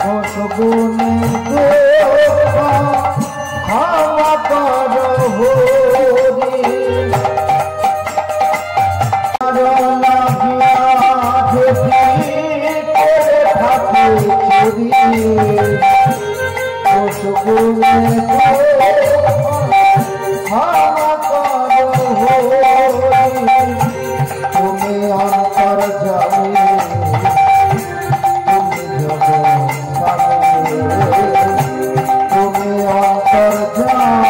অসগুনে ক্ষমা কর তুমি অন্তর যাবে তুমি অন্তর যাবে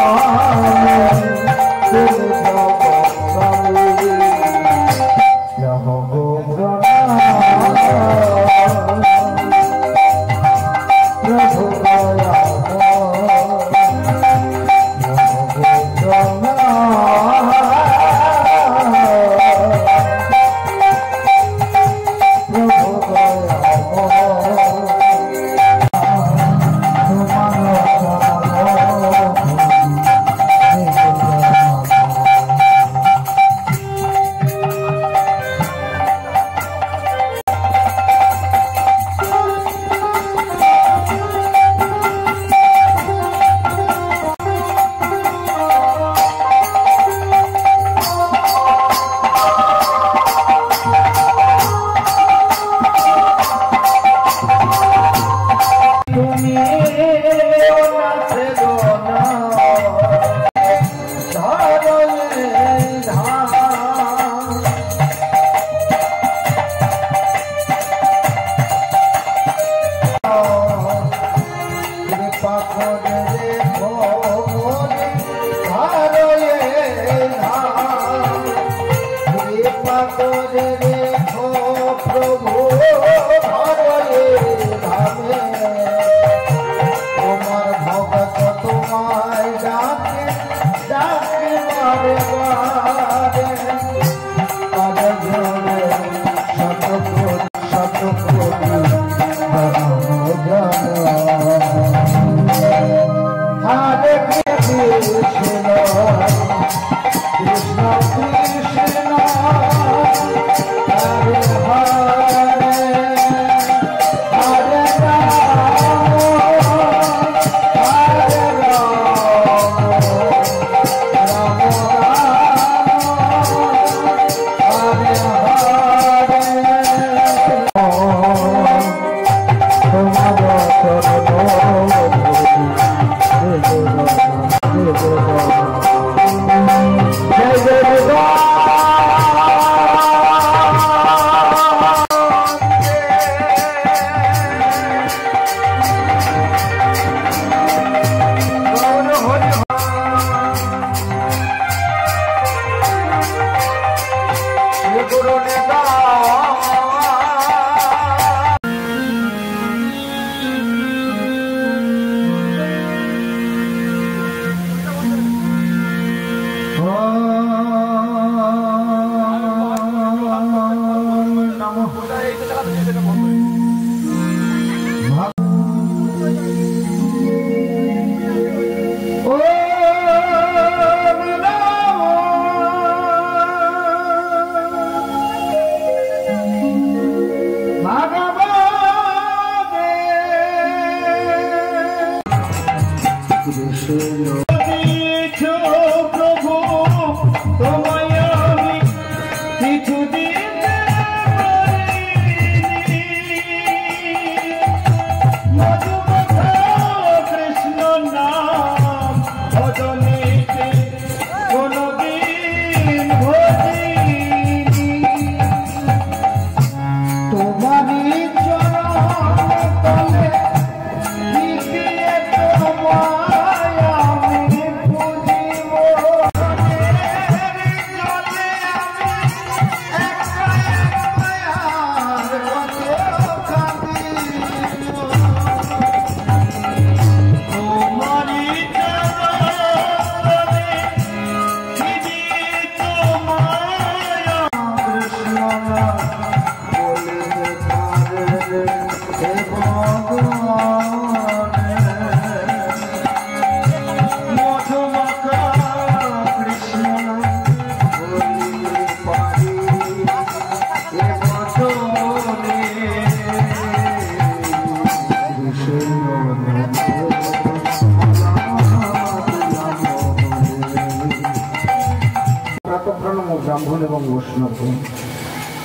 এবং বৈষ্ণব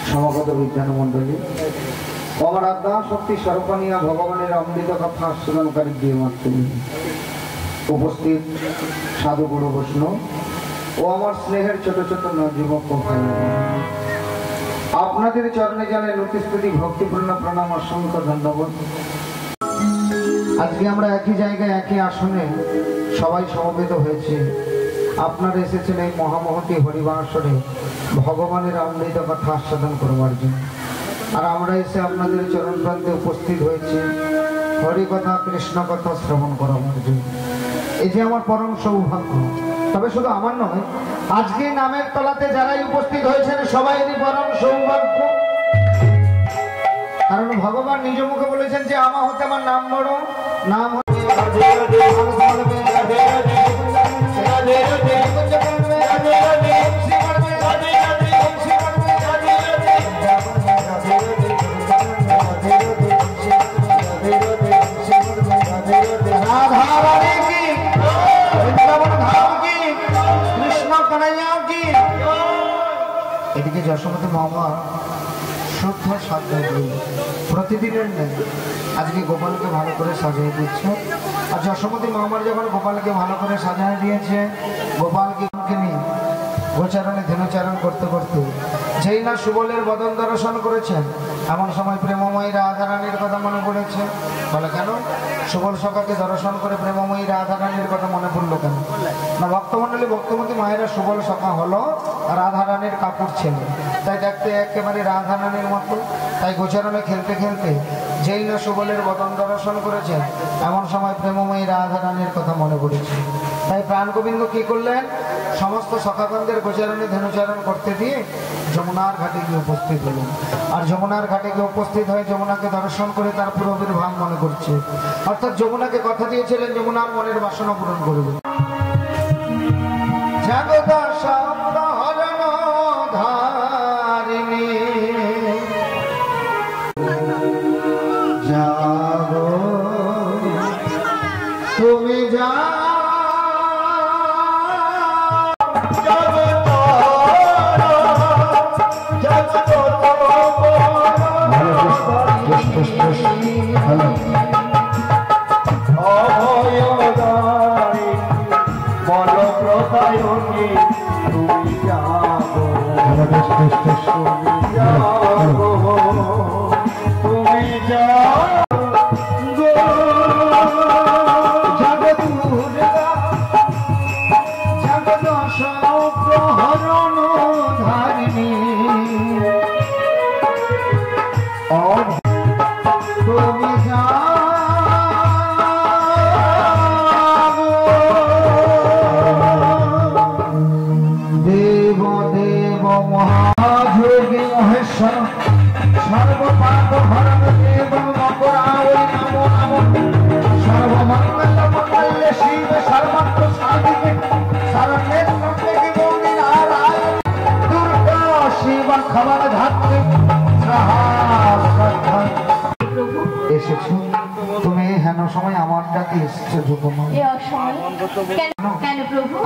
সমাগত বিজ্ঞান মণ্ডলী আমার আত্মা শক্তি স্বরূপানিয়া ভগবানের অমৃত কথা আস্বাদনকারী দিয়ে মাতৃ উপস্থিত সাধু গুরু বৈষ্ণব ও আমার স্নেহের ছোট ছোট নবযুবক আপনাদের চরণে জানাই নতিস্তুতি ভক্তিপূর্ণ প্রণাম অসংখ্য ধন্যবাদ। আজকে আমরা একই জায়গায় একই আসনে সবাই সমবেত হয়েছে। আপনারা এসেছেন এই মহামহতী হরিবাসরে ভগবানের অমৃত কথা আস্বাদন করবার জন্য, আর আমরা এসে আপনাদের চরণ প্রান্তে উপস্থিত হয়েছি হরিকথা কৃষ্ণ কথা শ্রবণ করবার জন্য। এই যে আমার পরম সৌভাগ্য, তবে শুধু আমার নয়, আজকে নামের তলাতে যারাই উপস্থিত হয়েছেন সবাইরই পরম সৌভাগ্য। কারণ ভগবান নিজ মুখে বলেছেন যে আমা হতে আমার নাম বড়, নাম এদিকে যশোমতী মামা শুদ্ধ সাধ্য প্রতিদিনের নেই আজকে গোপালকে ভালো করে সাজিয়ে দিচ্ছে। আর যশোমতী মামার যখন গোপালকে ভালো করে সাজিয়ে দিয়েছে, গোপালকে নিয়ে গোচারণে ধেনুচারণ করতে করতে যেই না সুবলের বদন দর্শন করেছেন, এমন সময় প্রেমময়ী রাধারানীর কথা মনে পড়েছে। বলে কেন সুবল সখাকে দর্শন করে প্রেমময়ী রাধারানীর কথা মনে পড়লো কেন? না, ভক্তমণ্ডলী ভক্তমতী মায়েরা সুবল সখা হলো রাধারানীর কাপড় ছেলে, তাই দেখতে একেবারে রাধারানীর মতো। তাই গোচারণে খেলতে খেলতে যেই না সুবলের বদন দর্শন করেছেন, এমন সময় প্রেমময়ী রাধারানীর কথা মনে পড়েছে। তাই প্রাণ গোবিন্দ কি করলেন? সমস্ত সখাগণদের গোচারণে ধেনুচারণ করতে দিয়ে যমুনার ঘাটে গিয়ে উপস্থিত হলেন। আর যমুনার ঘাটে গিয়ে উপস্থিত হয়ে যমুনাকে দর্শন করে তার পূর্বের ভাব মনে করছে। অর্থাৎ যমুনাকে কথা দিয়েছিলেন যমুনার মনের বাসনা পূরণ করবে। তুমি যা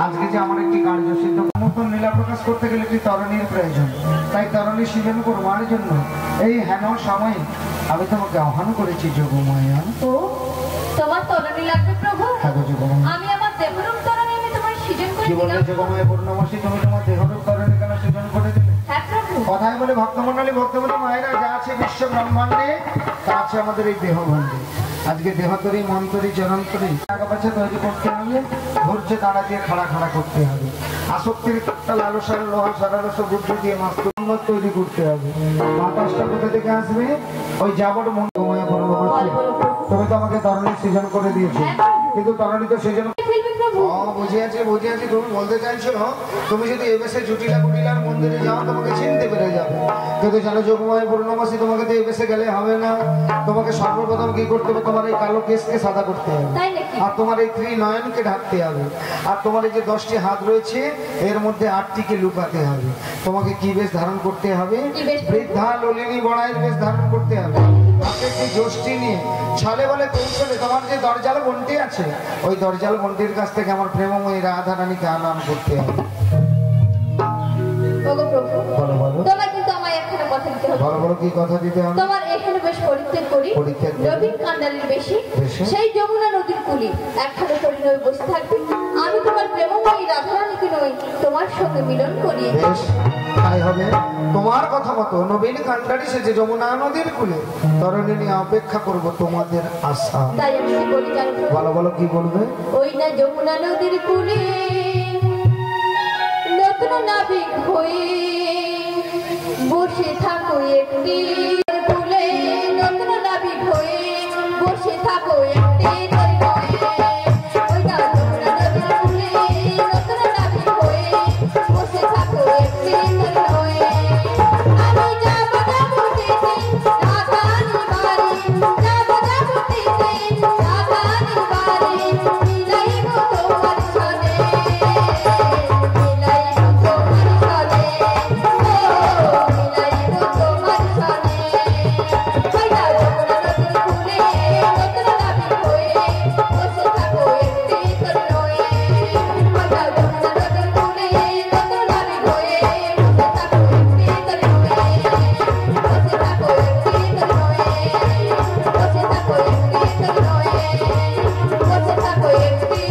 আজকে যে আমার একটি কার্য সিদ্ধ নতুন লীলা প্রকাশ করতে গেলে একটি তরণীর প্রয়োজন। তাই তরণী সৃজন করবার জন্য এই হেন সময় আমি তোমাকে আহ্বান করেছি যোগমায়া। ও তোমার তরণী লাগবে প্রভু? হ্যাঁ যোগমায়া। আমি আমার দেহরূপ তরণী আমি তোমার সৃজন করে দিলাম। কি বললে যোগমায়া? পূর্ণমাসী তুমি তোমার দেহরূপ তরণী কেন সৃজন করে দিলে? হ্যাঁ প্রভু। কথায় বলে ভক্তমণ্ডলী ভক্তমণ্ডলী মায়েরা যা আছে বিশ্ব ব্রহ্মাণ্ডে তা আছে আমাদের এই দেহভাণ্ডে। আজকে দেহতরি মন্তরি চরন্তরি টাকা পয়সা তৈরি করতে হবে, ধৈর্য দাঁড়া দিয়ে খাড়া খাড়া করতে হবে। আসক্তির লালসার লোহা সারারস বুদ্ধি দিয়ে মাস্ত তৈরি করতে হবে। বাতাসটা কোথা থেকে আসবে? ওই যাবর মন কমায় বলবো। তুমি তো আমাকে তরণী সৃজন করে দিয়েছো, কিন্তু তরণী তো সৃজন বুঝে আছে তুমি বলতে চাইছো তুমি যদি এবেসে জুটিলা কুটিলার মন্দিরে যাও তোমাকে চিনতে পেরে যাবে। কিন্তু জানো যোগময় পূর্ণমাসী তোমাকে তো এবেসে গেলে হবে না। তোমাকে সর্বপ্রথম কি করতে হবে? তোমার এই কালো কেশকে সাদা করতে হবে, আর তোমার এই ত্রিনয়নকে ঢাকতে হবে, আর তোমার এই যে 10টি হাত রয়েছে এর মধ্যে 8টিকে লুকাতে হবে। তোমাকে কি বেশ ধারণ করতে হবে? বৃদ্ধা ললিনী বড়াইয়ের বেশ ধারণ করতে হবে। যষ্টি নিয়ে ছলে বলে কৌশলে তোমার যে দরজাল বন্টি আছে ওই দরজাল বন্টির কাছ থেকে আমার প্রেমময়ী রাধারানীকে আনাম করতে হবে। ও ওগো প্রভু, বলো বলো তোমার কিন্তু আমায় একখানা কথা দিতে হবে। বলো বলো কি কথা দিতে হবে? তোমার এখানে বেশ পরিত্যাগ করি, পরিত্যাগ করি। নবীন কান্ডারির বেশি বেশি? সেই যমুনা নদীর কুলি একখানা পরিণয় বসে থাকবে। আমি তোমার প্রেমময়ী রাধারানীকে নই, তোমার সঙ্গে মিলন করিয়ে দেব। বেশ, তাই হবে। তোমার কথা মতো নবীন কান্ডারি সেজে যমুনা নদীর কূলে তরণী নিয়ে অপেক্ষা করব তোমাদের আশা। তাই আমি কি বলি জানো প্রভু? বলো বলো কি বলবে? ওই না যমুনা নদীর কুলে নতুন নাবিক হয়ে বসে থাকো একটি কুলে, নতুন নাবিক হয়ে বসে থাকো একটি তরিণয়ে। ওই না যমুনা নদীর কুলে নতুন নাবিক হয়ে বসে থাকো একটি তরিণয়ে। আমি যাব যাবতীতে রাধানি বাড়ি, যাব যাবতীতে রাধানি বাড়ি, মিলাইব তোমার সাথে, মিলাইব তোমার সাথে, ও মিলাইব তোমার সাথে। ওই না যমুনা নদীর কুলে নতুন নাবিক হয়ে বসে থাকো একটি তরিণয়ে। ওই না যমুনা নদীর কুলে নতুন নাবিক হয়ে বসে থাকো একটি তরিণয়ে। বসে থাকো একটি তরিণয়ে, বসে থাকো একটি তরিণয়ে, বসে থাকো একটি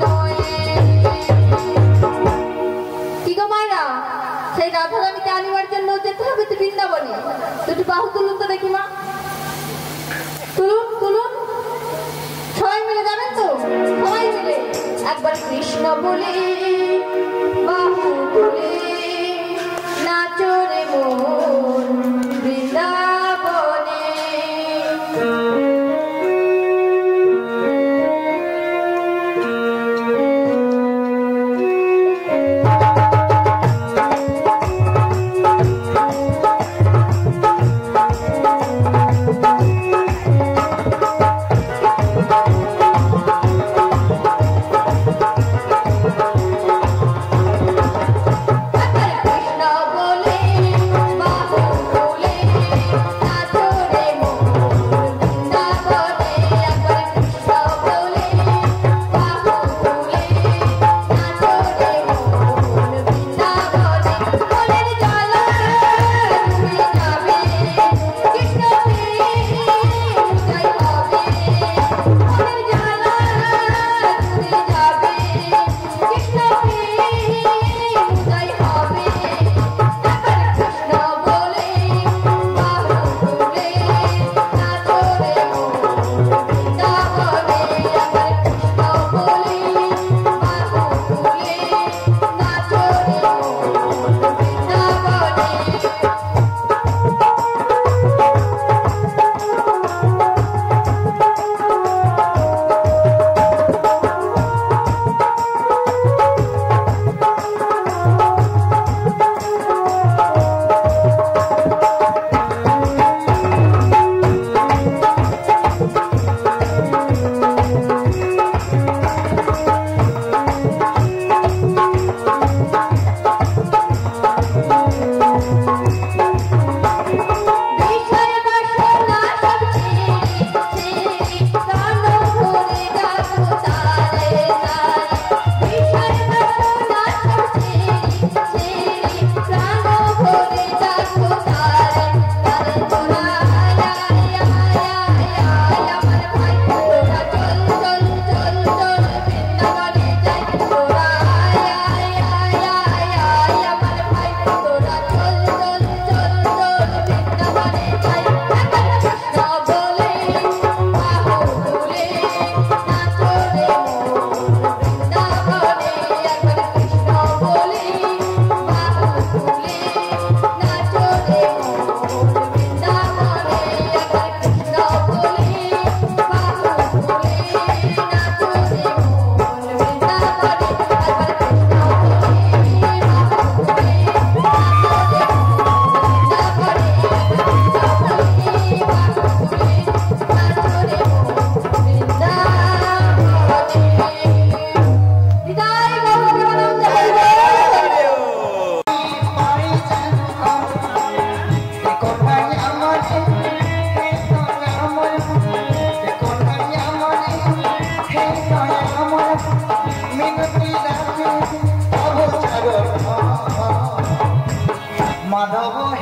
তরিণয়ে। কি গো মায়েরা, সেই রাধারানীকে আনিবার জন্য যেতে হবে তো বৃন্দাবনে। দুটি বাহু তুলুন তো দেখি মা, তুলুন তুলুন, সবাই মিলে যাবেন তো? সবাই মিলে একবার কৃষ্ণ বলে বাহু তুলে নাচো রে মন বৃন্দাবনে।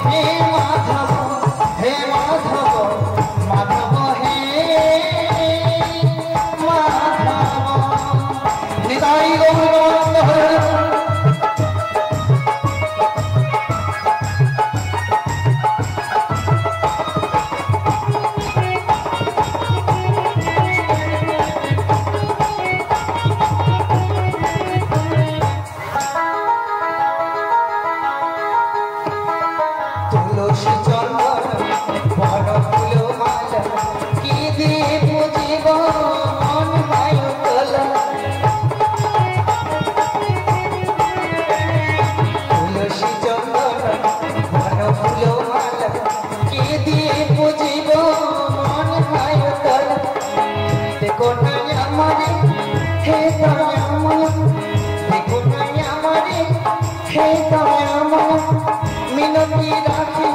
হে মাধব হে মাধব মাধব হে মাধব নিতাই গৌরাঙ্গ হরে মিনতি রাখি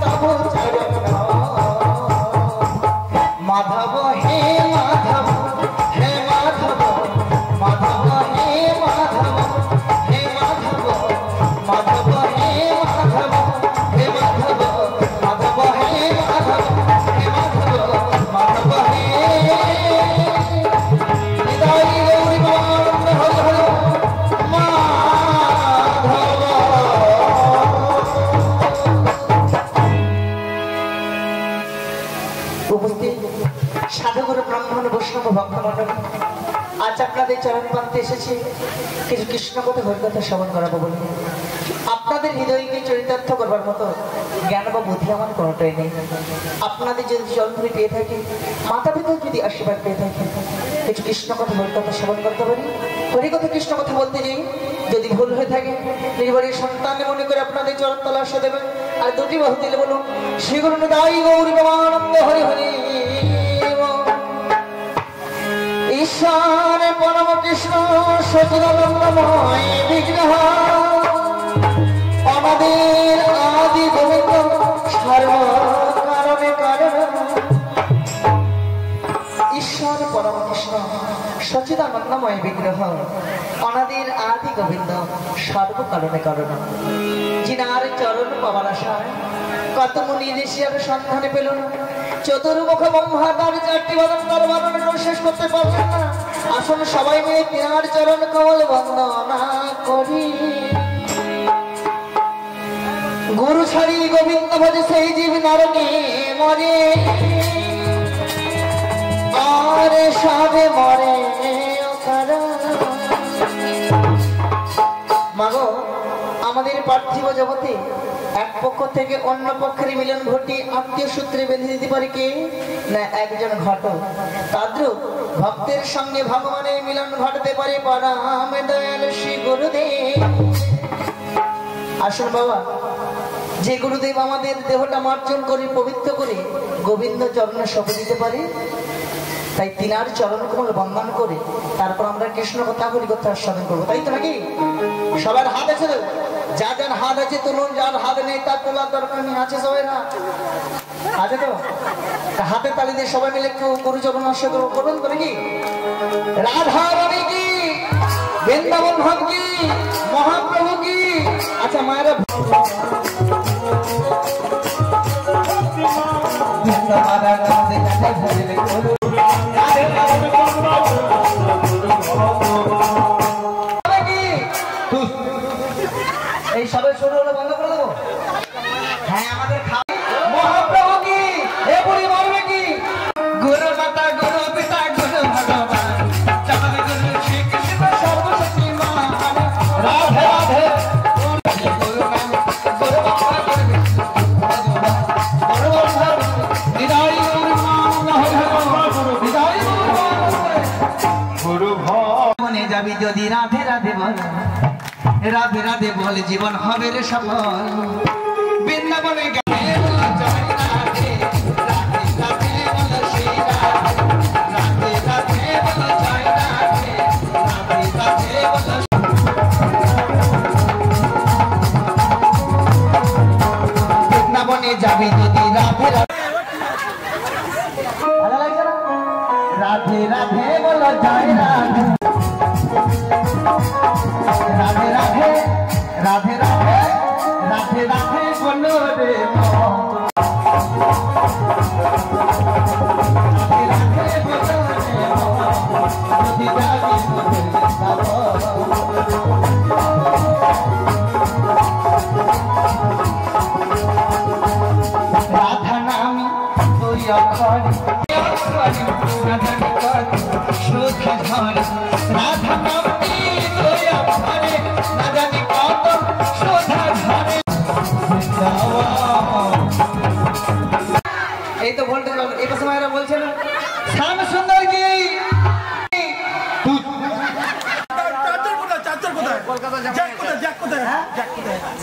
তব চরণ মাধব হে মাধব হে মাধব মাধব হে মাধব হে মাধব মাধব হে মাধব হে মাধব মাধব হে মাধব হে মাধব মাধব হে নিতাই গৌরাঙ্গ হরে হরে সাধুগুরু ব্রাহ্মণ বৈষ্ণব ভক্তমণ্ডল আজ আপনাদের চরণ প্রান্তে এসেছি কিছু কৃষ্ণ কথা হরিকথা শ্রবণ করাবো বলে। আপনাদের হৃদয়কে চরিতার্থ করবার মতো জ্ঞান বা বুদ্ধি আমার কোনোটাই নেই। আপনাদের যদি জন্মে পেয়ে থাকি, মাতা পিতার যদি আশীর্বাদ পেয়ে থাকি, কিছু কৃষ্ণ কথা হরিকথা শ্রবণ করতে পারি, হরিকথা কৃষ্ণ কথা বলতে যাই যদি ভুল হয়ে থাকে নির্বাড়ির সন্তানে মনে করে আপনাদের চরণ তলা আসে দেবেন। আর দুটি বাহু দিলে বলুন শ্রী গুরু নিতাই গৌর প্রেমানন্দ হরি হরি। ঈশ্বর পরম কৃষ্ণ সচিদানন্দময় বিগ্রহ আমাদের আদি গোবিন্দ সর্ব কারণে কারণ। ঈশ্বর পরম কৃষ্ণ সচিদানন্দময় বিগ্রহ অনাদির আদি গোবিন্দ সর্ব কারণে কারণ। যিনার চরণ পাওয়ার আশায় কত মুনি ঋষির সন্ধানে পেল না, চতুর্মুখ ব্রহ্মা তার চারটি বদন দরবারণ শেষ করতে পারলেন না। আসুন সবাই মিলে তিনার চরণ কমল বন্দনা করি। গুরু ছাড়ি গোবিন্দ ভজে সেই জীব নরকে মরে, আর সাধে মরে মাগো। আমাদের পার্থিব জগতে এক পক্ষ থেকে অন্য পক্ষের মিলন ঘটিয়ে আত্মীয় সূত্রে বেঁধে দিতে পারে কে না একজন ঘটক। তাদ্রুপ ভক্তের সঙ্গে ভগবানের মিলন ঘটাতে পারে পরম দয়াল শ্রী গুরুদেব। আসুন বাবা, যে গুরুদেব আমাদের দেহটা মার্জন করে পবিত্র করে গোবিন্দ চরণে সঁপে দিতে পারে, তাই তিনার চরণ কমল বন্দন করে তারপর আমরা কৃষ্ণ কথা হরি কথা আস্বাদন করবো, তাই তো নাকি? সবার হাত আছে তো? যার যার হাত আছে তুলুন, যার হাত নেই তার তোলার দরকার নেই। আছে সবাই না? আছে তো? হাতে তালি দিয়ে সবাই মিলে একটু গুরু চরণ আস্বাদন করুন তো নাকি? রাধা রানী কি, বৃন্দাবন ধাম কি, মহাপ্রভু কি। আচ্ছা মায়েরা এই সবাই শুরু হলে বন্ধ করে দেবো। হ্যাঁ আমাদের মহাপ্রভু কি, এ বুড়ি মারবে কি? গুরু মাতা গুরু পিতা গুরু ভগবান চাঁদ গুরু শ্রী কৃষ্ণ সর্বশক্তি মান। রাধে রাধে গুরু নাম গুরু বাবা গুরু বিষ্ণু গুরু ব্রহ্মা নিতাই গৌর মান হরে গুরু নিতাই গুরু ভবনে যাবি যদি রাধে রাধে বল, রাধে রাধে বল জীবন হবে রে সফল। বৃন্দাবনে গেলে জয় রাধে, রাধে রাধে বল শ্রী রাধে, রাধে রাধে বল জয় রাধে, রাধে রাধে বল। বৃন্দাবনে যাবি যদি রাধে রাধে, ভালো লাগছে না? রাধে রাধে বল জয় রাধে, রাধে রাধে রাধে রাধে রাধে রাধে বলো রাধা নামি তুই অক্ষর সুধা ঝরে রাধা নামি তুই অক্ষরে না জানি কত সুধা ঝরে। এই তো বলতে এটা সময় এরা বলছে না শ্যাম সুন্দর কি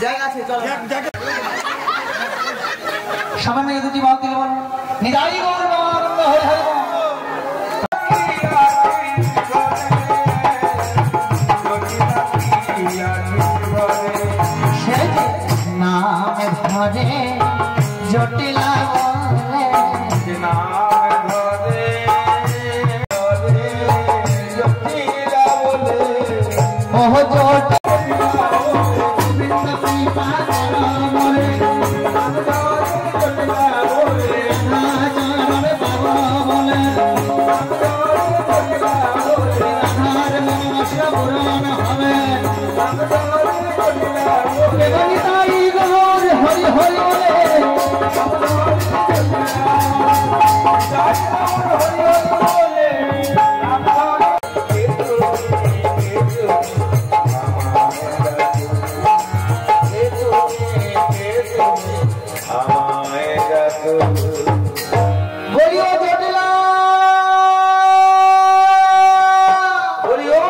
জায়গা আছে চল সবাই মিলে দুটি বাদ দিলে বল নিরাই গৌর আনন্দ হয়ে হয়ে নাম ধরে জটিলা বলে নাম ধরে জটিলা বলে ওহ জটিলা হরি হরি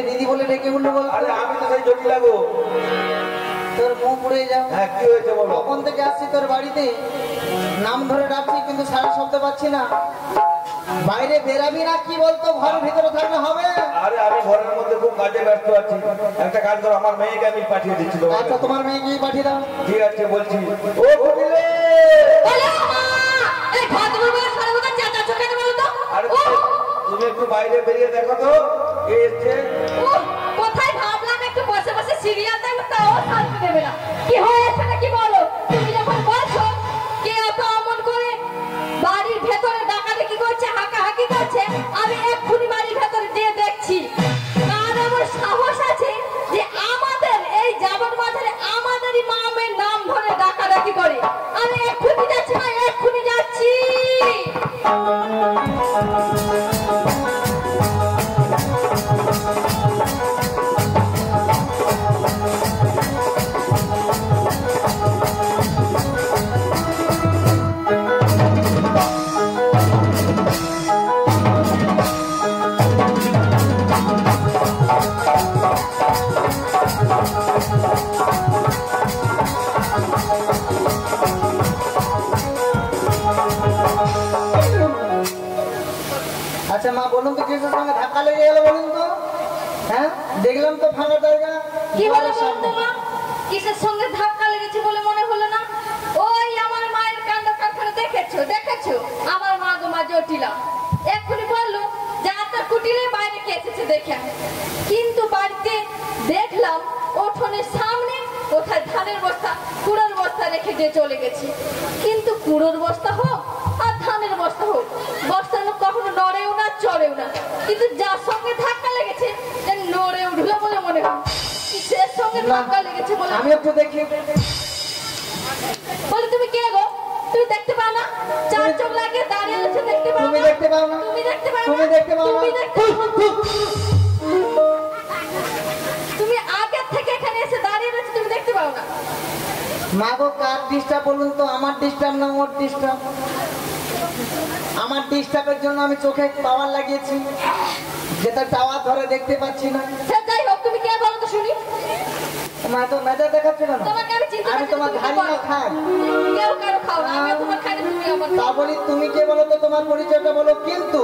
দিদি বলে ডেকে উঠলো বল আমি তো সেই জটিলা গো তোর মুখ পুড়ে যাও। হ্যাঁ কি হয়েছে বলো? কখন থেকে আসছি তোর বাড়িতে নাম ধরে ডাকছি কিন্তু সারা শব্দ পাচ্ছি না। বাইরে বেরাবি না কি বলতো ঘরের ভিতরে থাকলে হবে? আরে আমি ঘরের মধ্যে খুব কাজে ব্যস্ত আছি। একটা কাজ করো আমার মেয়েকে আমি পাঠিয়ে দিচ্ছি। আচ্ছা তোমার মেয়েকে পাঠিয়ে দাও। ঠিক আছে বলছি। ও কবিলে বলো মা এই ভদ্রলোক সর্বদা চাচা চোখে বলো তো। আরে তুমি একটু বাইরে বেরিয়ে দেখো তো কে এসেছে। কোথায় ভাবলাম একটু বসে বসে সিরিয়াল দেখো তাও শান্তি দেবে না। কি হয়েছে নাকি বলো? তুমি যখন বলছো কে এত আমন করে বাড়ির ভেতরে ডাকাডাকি করছে হাঁকাহাঁকি করছে আমি এক্ষুনি বাড়ির ভেতরে দিয়ে দেখছি। কার এমন সাহস আছে যে আমাদের এই জাবর বাজারে আমাদেরই মামের নাম ধরে ডাকাডাকি করে? আমি এক্ষুনি যাচ্ছি না এক্ষুনি যাচ্ছি। আচ্ছা মা বলুন তো কিসের সঙ্গে ধাক্কা লেগে গেল বলুন তো? হ্যাঁ দেখলাম তো ফাঁকা জায়গা। কি বলে বলুন তো মা কিসের সঙ্গে ধাক্কা লেগেছে বলে মনে হলো না? ওই আমার মায়ের কাণ্ড কারখানা দেখেছো আমার মা গো মা জটিলা এক্ষুনি বললো যে আপনার কুটিরে বাইরে কে এসেছে দেখে। কিন্তু বাড়িতে দেখলাম উঠোনের সামনে কোথায় ধানের বস্তা কুড়োর বস্তা রেখে দিয়ে চলে গেছে। কিন্তু কুড়োর বস্তা হোক আর ধানের বস্তা হোক বস্তা কখনো নড়েও না চড়েও না। কিন্তু যার সঙ্গে ধাক্কা লেগেছে নড়ে উঠলো বলে মনে হয়। কিসের সঙ্গে ধাক্কা লেগেছে বলে আমি একটু দেখি। বলে তুমি কে গো? তুমি দেখতে পাও না? চার চোখ লাগিয়ে দাঁড়িয়ে আছে দেখতে পাও না? তুমি দেখতে পাও না? তুমি দেখতে পাও না? তুমি দেখতে পাও না? তুমি আগে থেকে এখানে এসে দাঁড়িয়ে রয়েছে তুমি দেখতে পাও না? মা গো কার ডিস্টার্ব বলুন তো? আমার ডিস্টার্ব না ওর ডিস্টার্ব? আমার ডিস্টার্বের জন্য আমি চোখে পাওয়ার লাগিয়েছি যেটা টাওয়ার ধরে দেখতে পাচ্ছি না। যাই হোক তুমি কে বলো তো শুনি? মা তো মেজা দেখাচ্ছে কেন? আমি তোমার ধারি না খাই। কেউ কারো খাও না আমি তোমার খাই না তুমি আমার। তা বলি তুমি কে বলো তো তোমার পরিচয়টা বলো। কিন্তু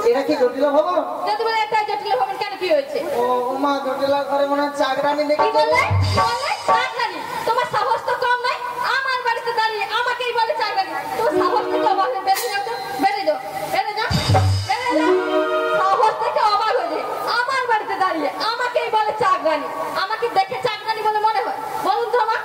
এরা কি জটিলা ভবন? যদি বলে একটা জটিলা ভবন কেন কি হয়েছে? ও মা জটিলা ঘরে মনে হয় চাকরানি দেখি। বললে চাকরানি? তোমার সাহস তো কম নাই। আমার বাড়িতে দাঁড়িয়ে আমাকেই বলে চাকরানি। তোমার সাহস থেকে অবাক হয়ে বেরিয়ে যাও তো। বেরিয়ে যাও বেরিয়ে যাও বেরিয়ে যাও। সাহস থেকে অবাক হয়ে যায় আমার বাড়িতে দাঁড়িয়ে আমাকেই চাকরানি, আমাকে দেখে চাকরানি বলে মনে হয়? বলুন তো মা,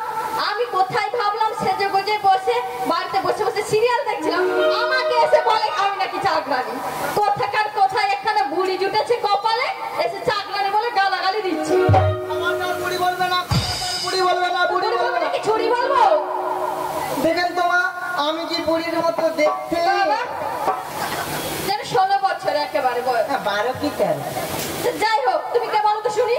আমি কোথায় ভাবলাম সেজে গুজে বসে বাড়িতে বসে বসে সিরিয়াল দেখছিলাম, আমাকে এসে বলে আমি নাকি চাকরানি। কোথাকার কোথায় এখানে বুড়ি জুটেছে কপালে, এসে চাকরানি বলে গালাগালি দিচ্ছে। আমার নাম বুড়ি বলবে না, বুড়ি বলবে না, বুড়ি বলবে না। কি ছুরি বলবো? দেখেন তো মা, আমি কি বুড়ির মতো দেখতে? যেন 16 বছর একেবারে বয়স। 12 কি 13? যাই হোক, তুমি কে বলো তো শুনি?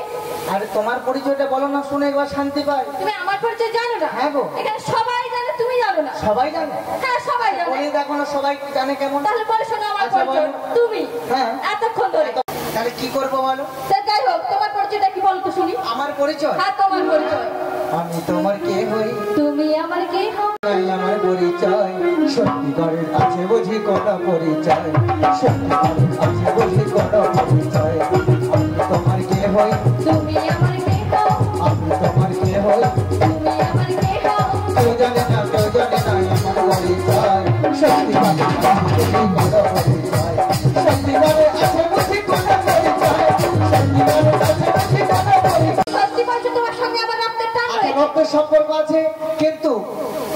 আরে তোমার পরিচয়টা বলো না, শুনে একবার শান্তি পাই। তুমি আমার পরিচয় জানো না? হ্যাঁ গো। এখানে সবাই জানে, তুমি জানো না? সবাই জানে। হ্যাঁ সবাই জানে। বলি দেখো না, সবাই জানে কেমন? তাহলে বলে শোনো আমার আচ্ছা, পরিচয়। বলো। তুমি হ্যাঁ এতক্ষণ ধরে তাহলে কি করবো বলো? যাই হোক, তোমার পরিচয়টা কি বলো তো শুনি? আমার পরিচয়? হ্যাঁ তোমার পরিচয়। আমি তোমার কে হই? তুমি আমার কে হও? আমার পরিচয় সত্যিকারের আছে বুঝি কটা পরিচয়, সত্যিকারের আছে বুঝি কটা পরিচয়। আমি তোমার কে হই? তুমি আমার কে হও? আমি তোমার কে হই? তুমি আমার কে হও? কেউ জানে না, কেউ জানে না আমার পরিচয়, সত্যিকারের আছে বুঝি কটা পরিচয়, সত্যিকারের আছে বুঝি কটা পরিচয়, সত্যিকারের আছে বুঝি কটা পরিচয়। সত্যি বলছো, তোমার সঙ্গে আমার রক্তের টান রয়েছে। রক্তের সম্পর্ক আছে, কিন্তু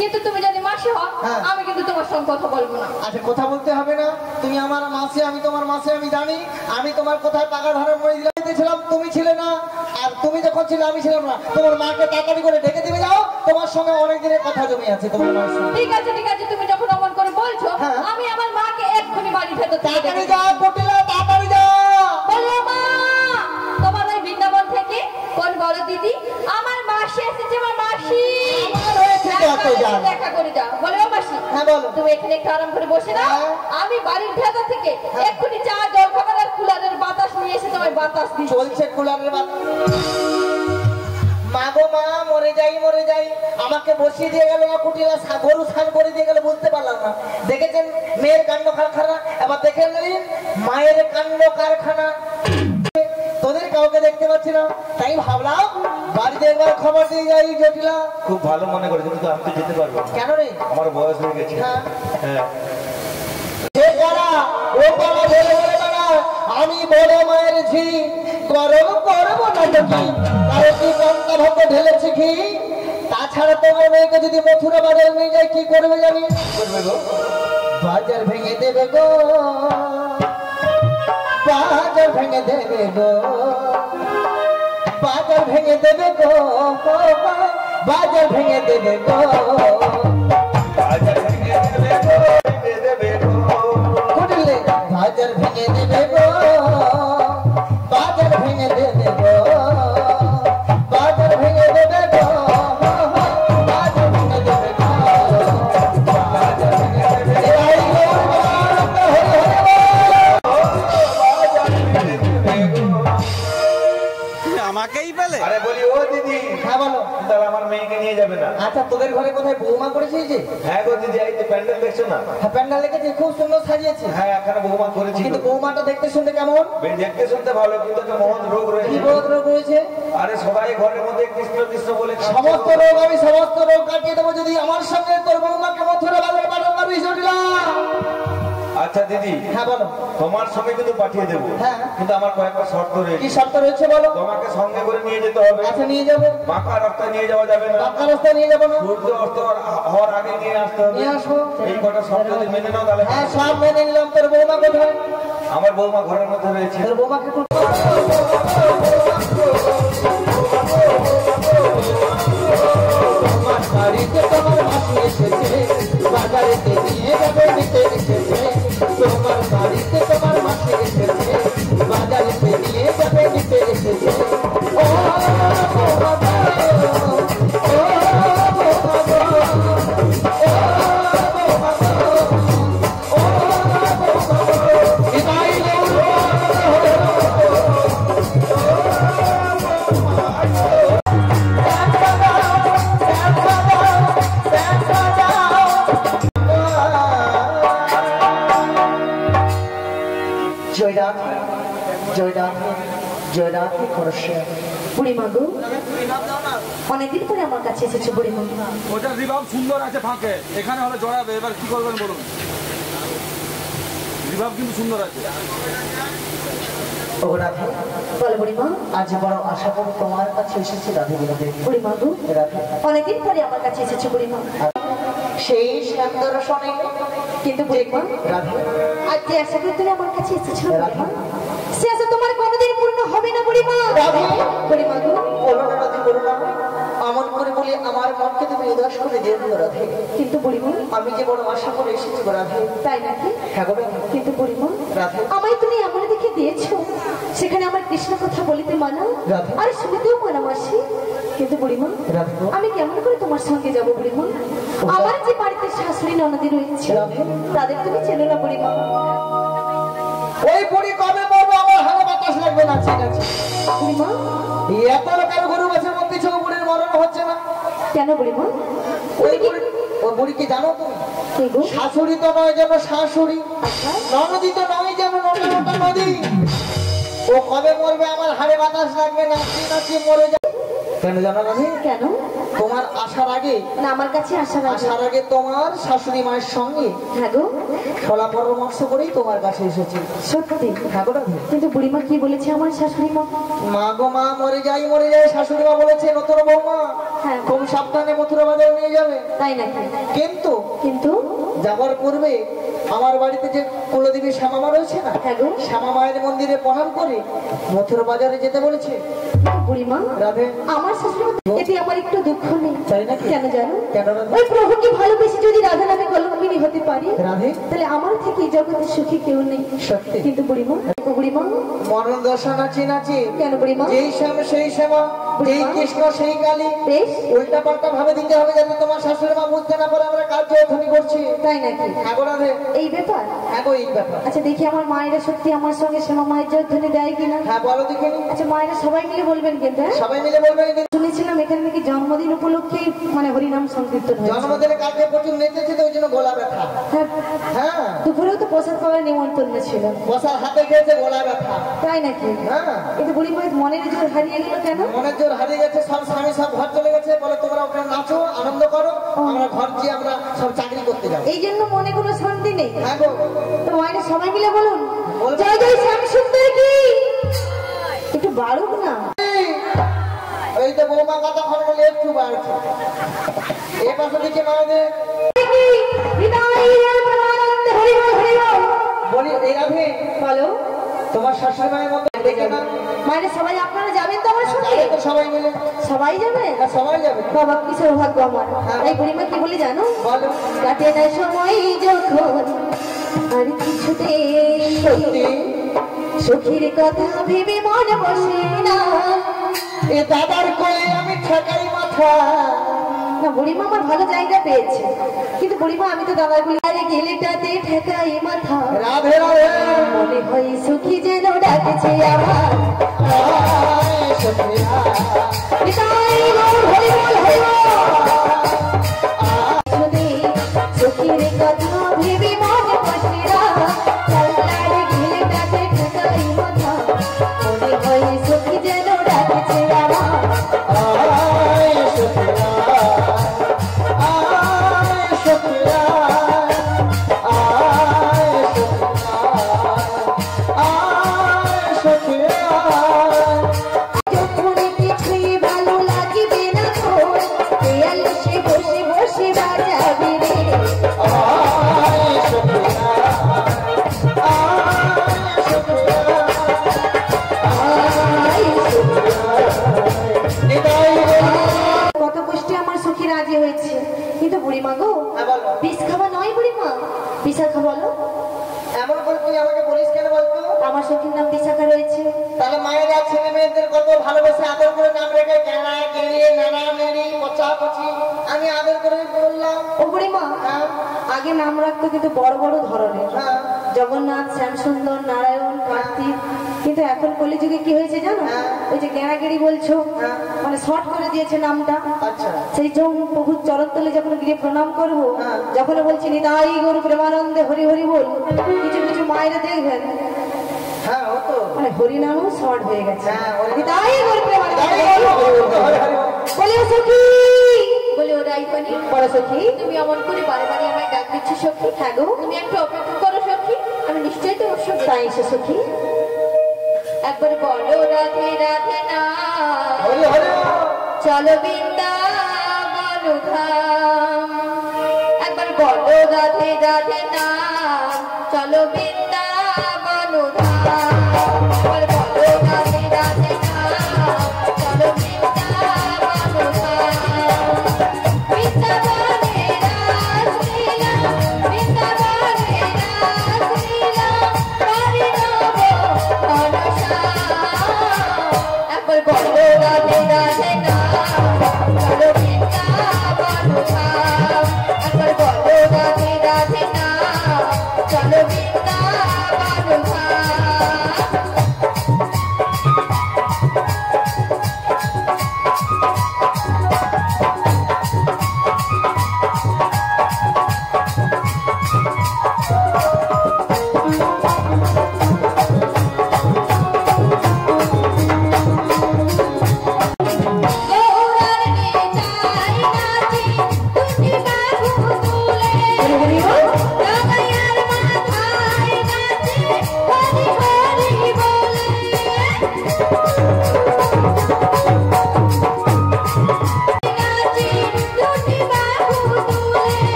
কিন্তু তুমি যদি মাসি হও, হ্যাঁ। আমি কিন্তু তোমার সঙ্গে কথা বলবো না। আচ্ছা কথা বলতে হবে না, তুমি আমার মাসে আমি তোমার মাসে, আমি জানি আমি তোমার কোথায় টাকা ধারে মরে দিয়েছিলাম, তুমি ছিলে না, আর তুমি যখন ছিলে আমি ছিলাম না। তোমার মাকে তাড়াতাড়ি করে ডেকে দিবে, যাও, তোমার সঙ্গে অনেক দিনের কথা জমে আছে তোমার মার সঙ্গে। ঠিক আছে ঠিক আছে, তুমি যখন অমন করে বলছো, হ্যাঁ। আমি আমার মাকে এক্ষুনি বাড়ি ভেতর থেকে তাড়াতাড়ি ডেকে যাও কুটিলা, তাড়াতাড়ি যাও। বললো মা, তোমার ওই বৃন্দাবন থেকে কোন বড় দিদি আমার মাসি এসেছে, আমার মাসি আমার হয়েছে তো এত জান। দেখা করে যাও। বলে ও মাসি, হ্যাঁ বলো। তুমি এখানে একটু আরাম করে বসে নাও, হ্যাঁ। আমি বাড়ির ভেতর থেকে এক্ষুনি চা জল খাবার আর কুলারের বাতাস নিয়ে এসে তোমায় বাতাস দিচ্ছি। চলছে কুলারের বাত। মা গো মা, মরে যাই মরে যাই, আমাকে বসিয়ে দিয়ে গেল কুটিলা, গরু স্নান করে দিয়ে গেল, বুঝতে পারলাম না। দেখেছেন মেয়ের কাণ্ড কারখানা, এবার দেখে নিন মায়ের কাণ্ড কারখানা। তোদের কাউকে দেখতে পাচ্ছি না, তাই ভাবলাম বাড়িতে একবার খবর দিয়ে যাই। জটিলা খুব ভালো মনে করেছে, কিন্তু আমি তো যেতে পারবো না, কেন রে? আমার বয়স হয়ে গেছে। হ্যাঁ। হ্যাঁ, যে কারা ও কারা বলে বলে বেড়া, আমি বড় মায়ের ঝি, গরম করবো না তো কি, কারো কি লঙ্কা ভাতে ঢেলেছি ঘি। তাছাড়া তোমার মেয়েকে যদি মথুরা বাজার নিয়ে যায় কি করবে জানি? করবে গো? বাজার ভেঙে দেবে গো, বাজার ভেঙে দেবে গো, বাজার ভেঙে দেবে গো, বাজার ভেঙে দেবে গো। বাজার ভেঙে দেবে গো, ভেঙে দেবে গো। কুটিলে বাজার ভেঙে দেবে গো, বাজার ভেঙে দেবে গো, বাজার ভেঙে দেবে গো, বাজার ভেঙে দেবে গো, বাজার ভেঙে দেবে গো। আমাকেই পেলে? আরে বলি ও দিদি, হ্যাঁ বলো। তাহলে আমার মেয়েকে নিয়ে যাবে না? আচ্ছা তোদের ঘরে কোথায় বৌমা করেছিস যে? হ্যাঁ গো দিদি, এই তো প্যান্ডেল দেখছো না? হ্যাঁ প্যান্ডাল লেগেছে, খুব সুন্দর সাজিয়েছে। হ্যাঁ, এখানে বৌমা করেছি। কিন্তু বৌমাটা দেখতে শুনতে কেমন? দেখতে শুনতে ভালো, কিন্তু একটা মহৎ রোগ কি রয়েছে। বোধ রোগ রয়েছে? আরে সবাই ঘরের মধ্যে কৃষ্ণ কৃষ্ণ বলে কাঁদছে। সমস্ত রোগ আমি সমস্ত রোগ কাটিয়ে দেবো যদি আমার সঙ্গে তোর বৌমাকে মথুরা বাজারে পাঠাতে পারবি। জটিলা আচ্ছা দিদি, হ্যাঁ বলো। তোমার সঙ্গে কিন্তু পাঠিয়ে দেবো, হ্যাঁ। কিন্তু আমার কয়েকটা শর্ত কি রয়েছে। শর্ত রয়েছে বলো? তোমাকে সঙ্গে করে নিয়ে যেতে হবে, আচ্ছা নিয়ে যাবো। বাঁকা রাস্তায় নিয়ে যাওয়া যাবে না, পাকা রাস্তায় নিয়ে যাবো না? সূর্য অস্ত হওয়ার আগে নিয়ে আসতে হবে। নিয়ে আসবো। এই কটা শর্ত যদি মেনে নাও তাহলে হ্যাঁ সব মেনে নিলাম। তোর বৌমা কোথায়? আমার বৌমা ঘরের মধ্যে রয়েছে। তোর বৌমাকে একটু তোমার বাড়িতে তোমার মাসি এসেছে, বাজারেতে নিয়ে যাবে নিতে এসেছে। তোমার বাড়িতে তোমার মাসি এসেছে, বাজারেতে নিয়ে যাবে নিতে এসেছে। ও বৌমা গো, ও বৌমা গো, ও বৌমা গো, ও বৌমা গো। বিদায় নেও। জয়রাধে জয়রাধে জয়রাধে করছে। বুড়িমা গো, অনেকদিন পরে আমার কাছে এসেছে বুড়িমা। ওটা রিভাব সুন্দর আছে ফাঁকে, এখানে হলে জড়াবে। এবার কি করবেন বলুন? রিভাব কিন্তু সুন্দর আছে। ও রাধে, বলো বুড়িমা। আজ বড় আশা করে তোমার কাছে এসেছি রাধে বিনোদে। বুড়িমা গো, রাধে, অনেকদিন পরে আমার কাছে এসেছো বুড়িমা। সেই শ্যাম দর্শনে কিন্তু বুড়িমা, রাধে, আজ যে আশা করে তুমি আমার কাছে এসেছো বুড়িমা, সে আশা তোমার কোনোদিন পূর্ণ হবে না বুড়িমা। রাধে, বুড়িমা গো, বলো না রাধে, বলো না, এমন করে বলি আমার মনকে তুমি উদাস করে দিও না রাধে। কিন্তু বুড়িমা, আমি যে বড় আশা করে এসেছি গো রাধে। তাই নাকি? হ্যাঁ গো রাধে। কিন্তু বুড়িমা, রাধে, আমায় তুমি এমন দেখে দিয়েছো, সেখানে আমার কৃষ্ণ কথা বলিতে মানা রাধে। আর শুনতেও মানা মাসি। কিন্তু বুড়িমা, রাধে গো, আমি কেমন করে তোমার সঙ্গে যাবো বুড়িমা? আমার যে বাড়িতে শাশুড়ি ননদি রয়েছে, রাধে। তাদের তুমি চেনো না বুড়িমা। ওই বুড়ি কবে বলবো আমার হাতে বাতাস লাগবে না, ঠিক আছে? বুড়িমা, এত লোকের গরু গাছের মধ্যে ছোট বুড়ির মরণ হচ্ছে না। কেন বুড়িমা? ওই বুড়ি, ওই বুড়িকে জানো তুমি? কে গো? শাশুড়ি তো নয় যেন শাশুড়ি, আচ্ছা, ননদী তো নয় যেন নদী। ও কবে মরবে আমার হাড়ে বাতাস লাগবে না, নাচিয়ে মরে যাবে। কেন জানো না? কেন? তোমার আসার আগে, না আমার কাছে আসার আগে। আসার আগে তোমার শাশুড়ি মায়ের সঙ্গে হ্যাঁ গো, খোলা পরামর্শ করেই তোমার কাছে এসেছি। সত্যি? হ্যাঁ গো রাধে। কিন্তু বুড়িমা কি বলেছে আমার শাশুড়ি মা? মা গো মা, মরে যাই শাশুড়ি মা বলেছে নতুন বৌমা হ্যাঁ। খুব সাবধানে মথুরা বাজারে নিয়ে যাবে। তাই নাকি? কিন্তু কিন্তু যাবার পূর্বে আমার বাড়িতে যে কুলদেবী শ্যামামা রয়েছে না, হ্যাঁ গো, শ্যামা মায়ের মন্দিরে প্রণাম করে মথুরা বাজারে যেতে বলেছে। বুড়িমা, রাধে, আমার শাশুড়ি মা, এতে আমার একটু দুঃখ নেই। তাই নাকি? কেন জানো? কেন রাধে? ওই প্রভুকে ভালোবেসে যদি রাধা নামে কলঙ্কিনী হতে পারি, রাধে, তাহলে আমার থেকে এই জগতে সুখী কেউ নেই। সত্যি। কিন্তু বুড়িমা, বুড়িমা, মরণ দশা নাচি নাচি, কেন বুড়িমা? যেই শ্যাম সেই শ্যামা, যেই কৃষ্ণ সেই কালী। বেশ, উল্টা পাল্টা ভাবে দিতে হবে যাতে তোমার শাশুড়ি মা বুঝতে না পারে আমরা কার্য এখনই করছি। তাই নাকি? হ্যাঁ গো রাধে, এই ব্যাপার। হ্যাঁ গো এই ব্যাপার। আচ্ছা দেখি আমার মায়েরা সত্যি আমার সঙ্গে শ্যামা মায়ের জন্য দেয় কিনা। হ্যাঁ বলো দেখিনি। আচ্ছা মায়েরা সবাই মিলে বলবেন কিন্তু, হ্যাঁ? সবাই মিলে বলবে। শুনেছিলাম এখানে নাকি জন্মদিন উপলক্ষে মানে হরিনাম সংকীর্তন হয়েছে। জন্মদিনে কালকে প্রচুর নেচেছে তো ওই জন্য গলা ব্যথা। হ্যাঁ, হ্যাঁ, দুপুরেও তো প্রসাদ খাওয়ার নিমন্ত্রণ ছিল। বসার হাতে খেয়েছে গলা ব্যথা। তাই নাকি? হ্যাঁ, কিন্তু বুড়ি মায়ের মনের জোর হারিয়ে গেল কেন? মনের জোর হারিয়ে গেছে, সব স্বামী সব ঘর চলে গেছে, বলে তোমরা ওখানে নাচো আনন্দ করো, আমরা ঘর গিয়ে আমরা সব চাকরি করতে যাবো। এই জন্য মনে কোনো শান্তি নেই। হ্যাঁ গো, তো মায়েরা সবাই মিলে বলুন, বলবো। জয় জয় শ্যাম সুন্দর কি। একটু বাড়ুক না। এই তো বৌমা কতক্ষণ বলে একটু বাড়ছে। এ পাশে দিকে মায়েদের বলি, এই রাধে বলো তোমার শাশুড়ি মায়ের মতো দেখে না? মায়েরা সবাই আপনারা যাবেন তো আমার সঙ্গে? যাবে তো সবাই মিলে। সবাই যাবে? হ্যাঁ, সবাই যাবে। বাবা কি সৌভাগ্য আমার। এই বুড়িমা কি বলি জানো? বলো। কাটে না সময় যখন আর কিছুতে সত্যি সখীর কথা ভেবে মনে বসে না। এ দাদার কোলে আমি ঠেকাই মাথা। না বুড়িমা আমার ভালো জায়গা পেয়েছে, কিন্তু বুড়িমা আমি তো দাদার গুলি গেলেটাতে ঠেকাই মাথা। রাধে রাধে, মনে হয় সখী যেন ডাকেছে আমার। আয় সখিয়া, নিতাই গৌর হরি বল হরি বল। শুনে সখীর কথা ভেবে মনে বসে না। কাল্লার গেলেটাতে ঠেকাই মাথা। মনে হয় সখী যেন ডাকেছে আমার। আয় সখিয়া, আয় সখিয়া, আয় সখিয়া, আয় সখিয়া। যখন কিছুই ভালো লাগবে না তোর, দেয়াল সে বসে বসে বাজাবে রে। আয় সখিয়া, আয় সখিয়া, আয় নিতাই গৌর। কত কষ্টে আমার সখী রাজি হয়েছে, কিন্তু বুড়িমা গো, হ্যাঁ, বলো। বিষ খাওয়া নয় বুড়িমা। বিশাখা বলো, এমন করে তুই আমাকে বলিস কেন বলতো? আমার সখীর নাম বিশাখা রয়েছে। তাহলে মায়েরা ছেলে মেয়েদের কত ভালোবেসে আদর করে নাম রেখে কেনা কেড়ে নানা মেরি পচা পচি, আমি আদর করে বললাম। ও বুড়িমা, হ্যাঁ, আগে নাম রাখতো কিন্তু বড় বড় ধরনের, হ্যাঁ, জগন্নাথ, শ্যামসুন্দর, নারায়ণ, কার্তিক। কিন্তু এখন কলিযুগে কি হয়েছে জানো? হ্যাঁ। ওই যে গেঁড়াগেড়ি বলছো, হ্যাঁ। মানে শর্ট করে দিয়েছে নামটা। আচ্ছা, সেই যখন প্রভুর চরণ তলে যখন গিয়ে প্রণাম করবো, হ্যাঁ। যখন বলছি নিতাই গৌর প্রেমানন্দে হরি হরি বল, কিছু কিছু মায়েরা দেখবেন হ্যাঁ হতো। মানে হরিনামও শর্ট হয়ে গেছে। হ্যাঁ, হরি- নিতাই গৌর প্রেমানন্দে হরি হরি বল, বল। হরি হরি বল। বলে ও সখী, বলে ও রাইপানি, বলো সখী। তুমি অমন করে বারে বারে আমায় ডাক দিচ্ছ সখী। হ্যাঁ গো, তুমি একটু অপেক্ষা করো সখী, আমি নিশ্চয়ই তোমার সঙ্গে তাই এসে সখী। একবার বলো রাধে রাধে না হরি হরি চলো বৃন্দাবন ধাম একবার বলো রাধে রাধে না চলো বৃন্দাবন ধাম একবার বলো রাধে রাধে না চলো বৃন্দাবন ধাম বৃন্দাবনে রাসলীলা বৃন্দাবনে রাসলীলা করে নব মনসা একবার বলো রাধে রাধে না চলো বৃন্দাবন ধাম একবার বলো রাধে রাধে না চলো বৃন্দাবন ধাম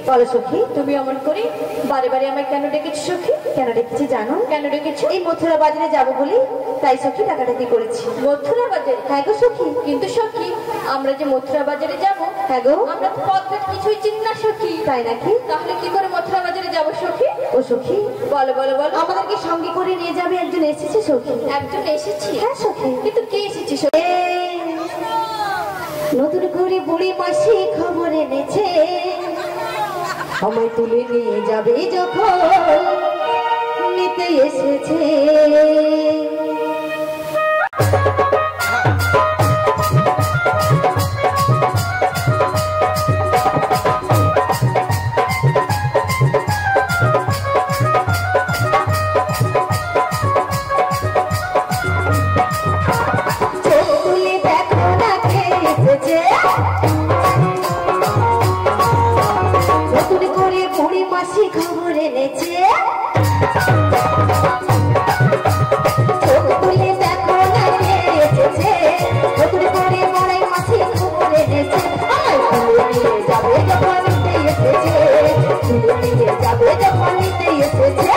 বলো সখী তুমি অমন করে বারে বারে আমায় কেন ডেকেছো সখী? কেন ডেকেছি জানো? কেন ডেকেছো? এই মথুরা বাজারে যাবো বলি তাই সখী ডাকাডাকি করেছি। মথুরা বাজারে? হ্যাঁ গো সখী। কিন্তু সখী আমরা যে মথুরা বাজারে যাবো, হ্যাঁ গো আমরা তো পথঘাট কিছুই চিনি না সখী। তাই নাকি? তাহলে কি করে মথুরা বাজারে যাবো সখী? ও সখী বলো বলো বলো। আমাদেরকে সঙ্গে করে নিয়ে যাবে একজন এসেছে সখী। একজন এসেছি? হ্যাঁ সখী। কিন্তু কে এসেছে সখী? নতুন করে বুড়ি মাসি খবর এনেছে আমায় তুলে নিয়ে যাবে যখন নিতে এসেছে। খবর এনেছে দেখো না এসেছে নতুন করে বড়াই মাসি খবর এনেছে নিয়ে যাবে যখন নিতে এসেছে নিয়ে যাবে যখন নিতে এসেছে।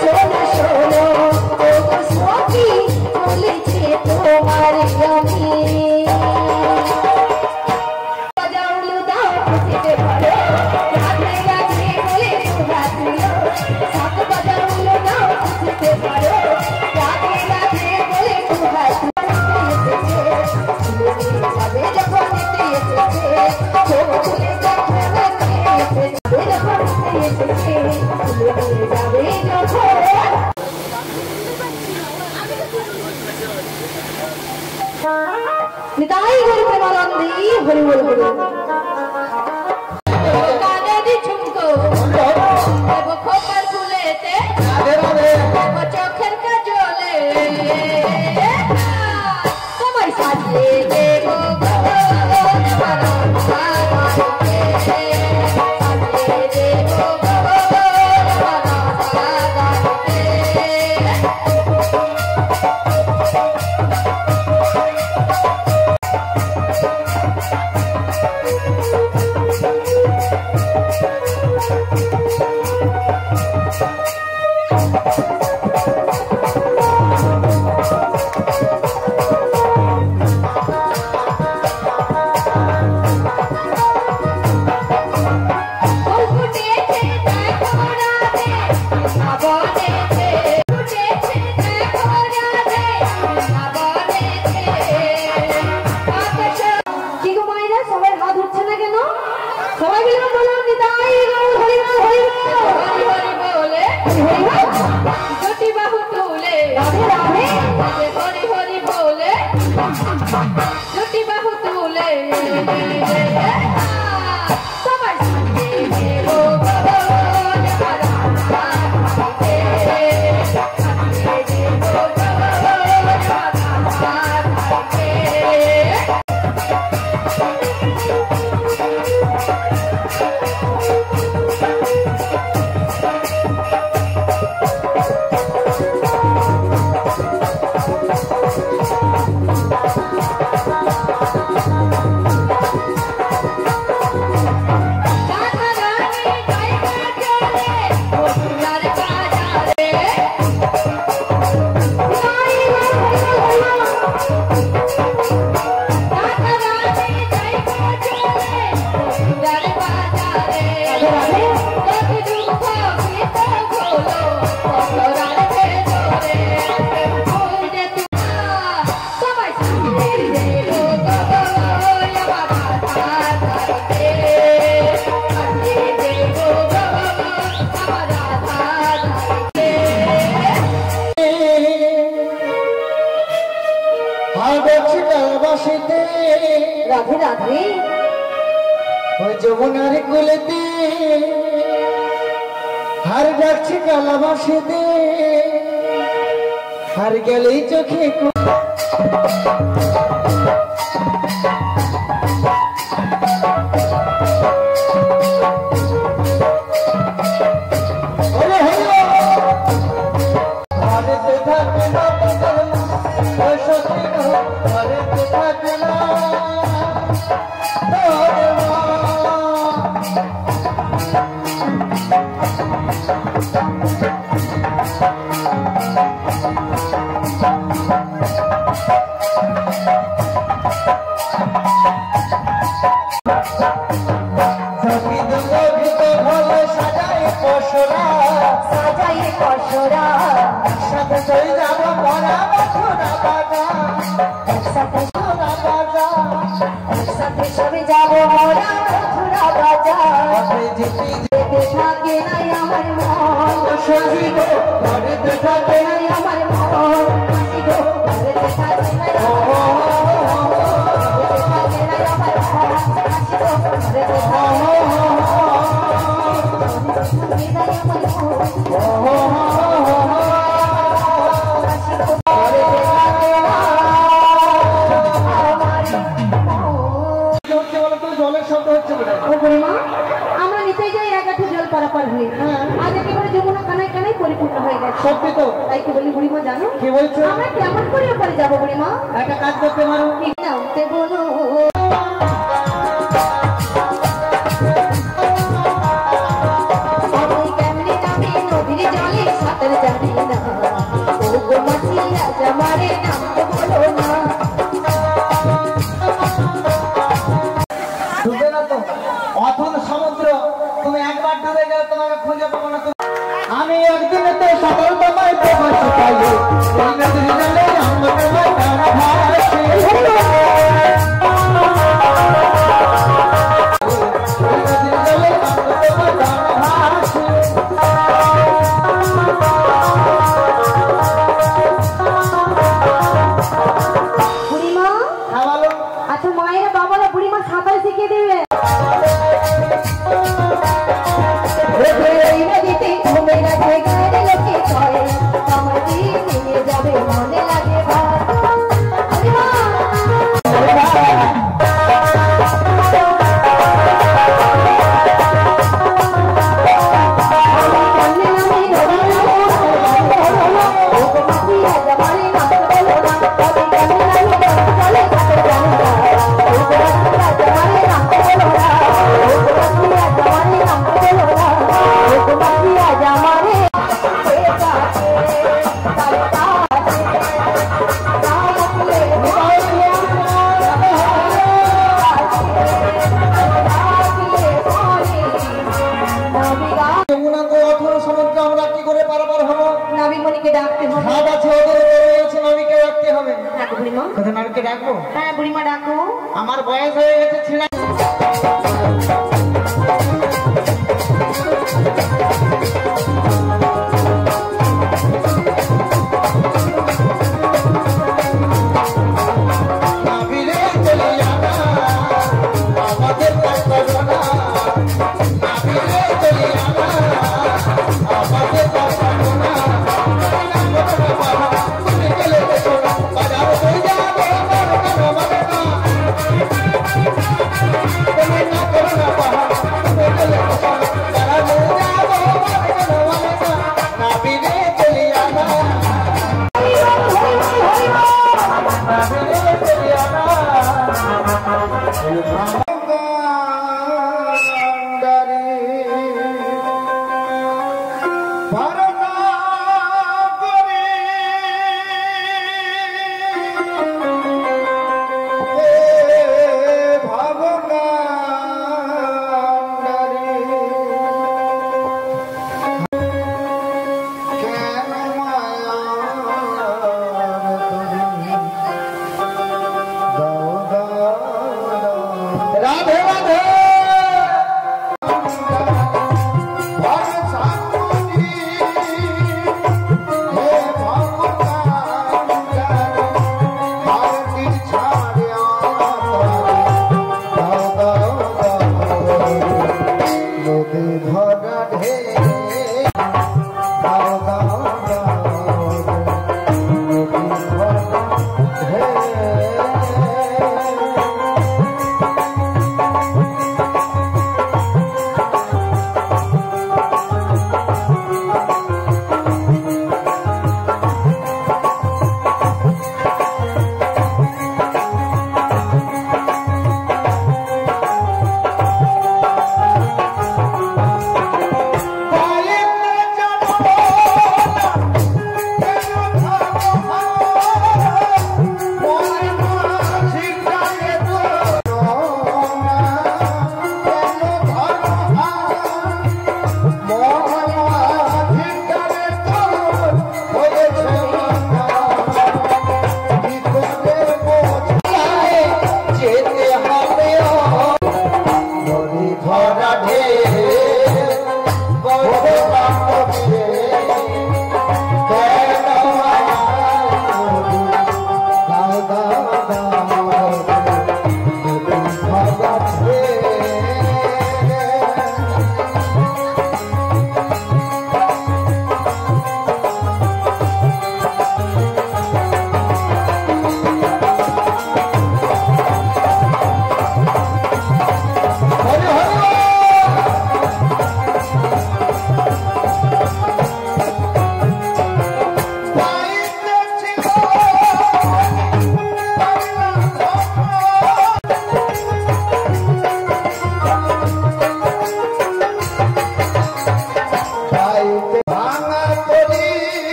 সোনা নিতাই গরি প্রেমানন্দে হরি বল হরি কানে দি ঝুমকো দেব খোপার ফুলেতে দেব চোখের কাজলে সবাই সাজিয়ে দেব রাধে রাধে ওই যমুনার কুলেতে হার যাচ্ছে কালাবাসেতে হার গেলেই চোখে সাঁতার শিখিয়ে দেবে। যাবে মনে লাগে আমার বয়স হয়ে গেছে ছেলে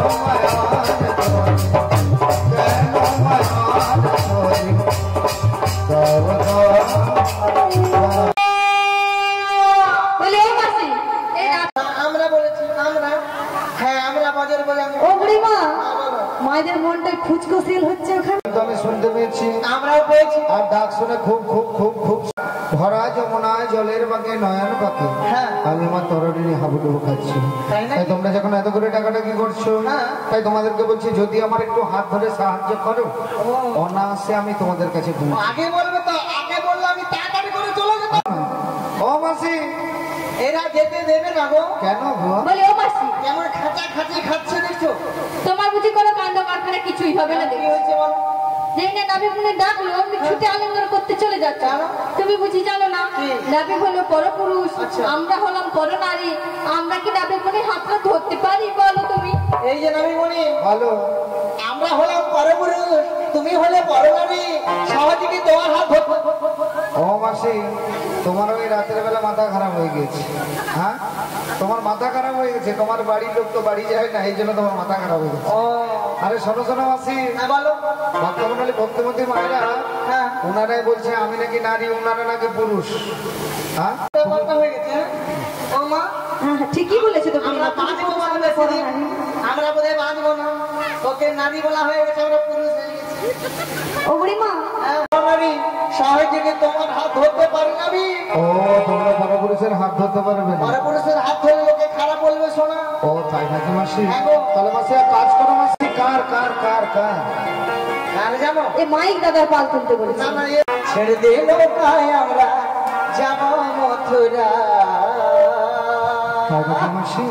Oh, দেবো জানো। ও বুড়িমা, মায়েদের মনটা খুচখুচিল হচ্ছে ওখানে। তো আমি শুনতে পেয়েছি, আমরাও পেয়েছি। আর ডাক শুনে খুব খুব খুব খুব ভরা যমুনায় জলের বাঁকে নয়ন পাখি। হ্যাঁ। আমি আমার তরণী হাবুডুবু খাচ্ছি। তাই নাকি? তাই তোমরা যখন এত করে টাকাটা কি করছো, হ্যাঁ। তাই তোমাদেরকে বলছি যদি আমার একটু হাত ধরে সাহায্য করো, অনায়াসে আমি তোমাদের কাছে পৌঁছে। আগে বলবে তো, আগে বললে আমি তাড়াতাড়ি করে চলে যেতাম। ও মাসি, এরা যেতে দেবে না গো। কেন গো? বলে ও মাসি, কেমন খাঁচা খাঁচি খাচ্ছে দেখছো? তোমার বুঝি কোনো কাণ্ড কারখানা কিছুই হবে না কি দেখো। হয়েছে বলো? যেই না নাবি মুনি ডাকলো আমি ছুটে আলিঙ্গন করতে চলে যাচ্ছি। কেন? তুমি বুঝি জানো না, কি? নাবি হলো পরপুরুষ, আচ্ছা। আমরা হলাম পরনারী। আমরা কি নাবি মুনি হাতটা ধরতে পারি বলো তুমি? এই যে নবীমণি, ভালো। আমরা হলাম পরপুরুষ, তুমি হলে পরনারী, সহজে কি তোমার হাত ধরবো? ও মাসি, তোমার ওই রাতের বেলা মাথা খারাপ হয়ে গেছে। হ্যাঁ, তোমার মাথা খারাপ হয়ে গেছে। তোমার বাড়ির লোক তো বাড়ি যায় না, এই জন্য তোমার মাথা খারাপ হয়ে গেছে। ও আরে শোনো শোনো মাসি, হ্যাঁ বলো। ভক্তমন্ডলী ভক্তিমতী মায়েরা হ্যাঁ, ওনারাই বলছে আমি নাকি নারী, ওনারা নাকি পুরুষ। হ্যাঁ, ব্যাপারটা হয়ে গেছে। ও মা, হ্যাঁ, ঠিকই বলেছো তো আমরা বুড়িমা, তুমি বাঁচবো তো মানে বেশি দিন। পরনারী। আমরা বোধহয় বাঁচবো না। তোকে নারী বলা হয়ে গেছে, আমরা পুরুষ হয়ে গেছি। ও বুড়িমা, হ্যাঁ, পরনারী, সহজে কি তোমার হাত ধরতে পারি নাবি? ও তোমরা পরপুরুষের হাত ধরতে পারবে না? পরপুরুষের হাত ধরে লোকে খারাপ বলবে শোনা। ও তাই নাকি মাসি? হ্যাঁ গো। তাহলে মাসি এক কাজ করো মাসি, কার কার কার কার আর জানো এ মাইক দাদার পাল তুলতে বলেছে। না, না, ছেড়ে দে নৌকায় আমরা যাব মথুরা। তাই নাকি মাসি?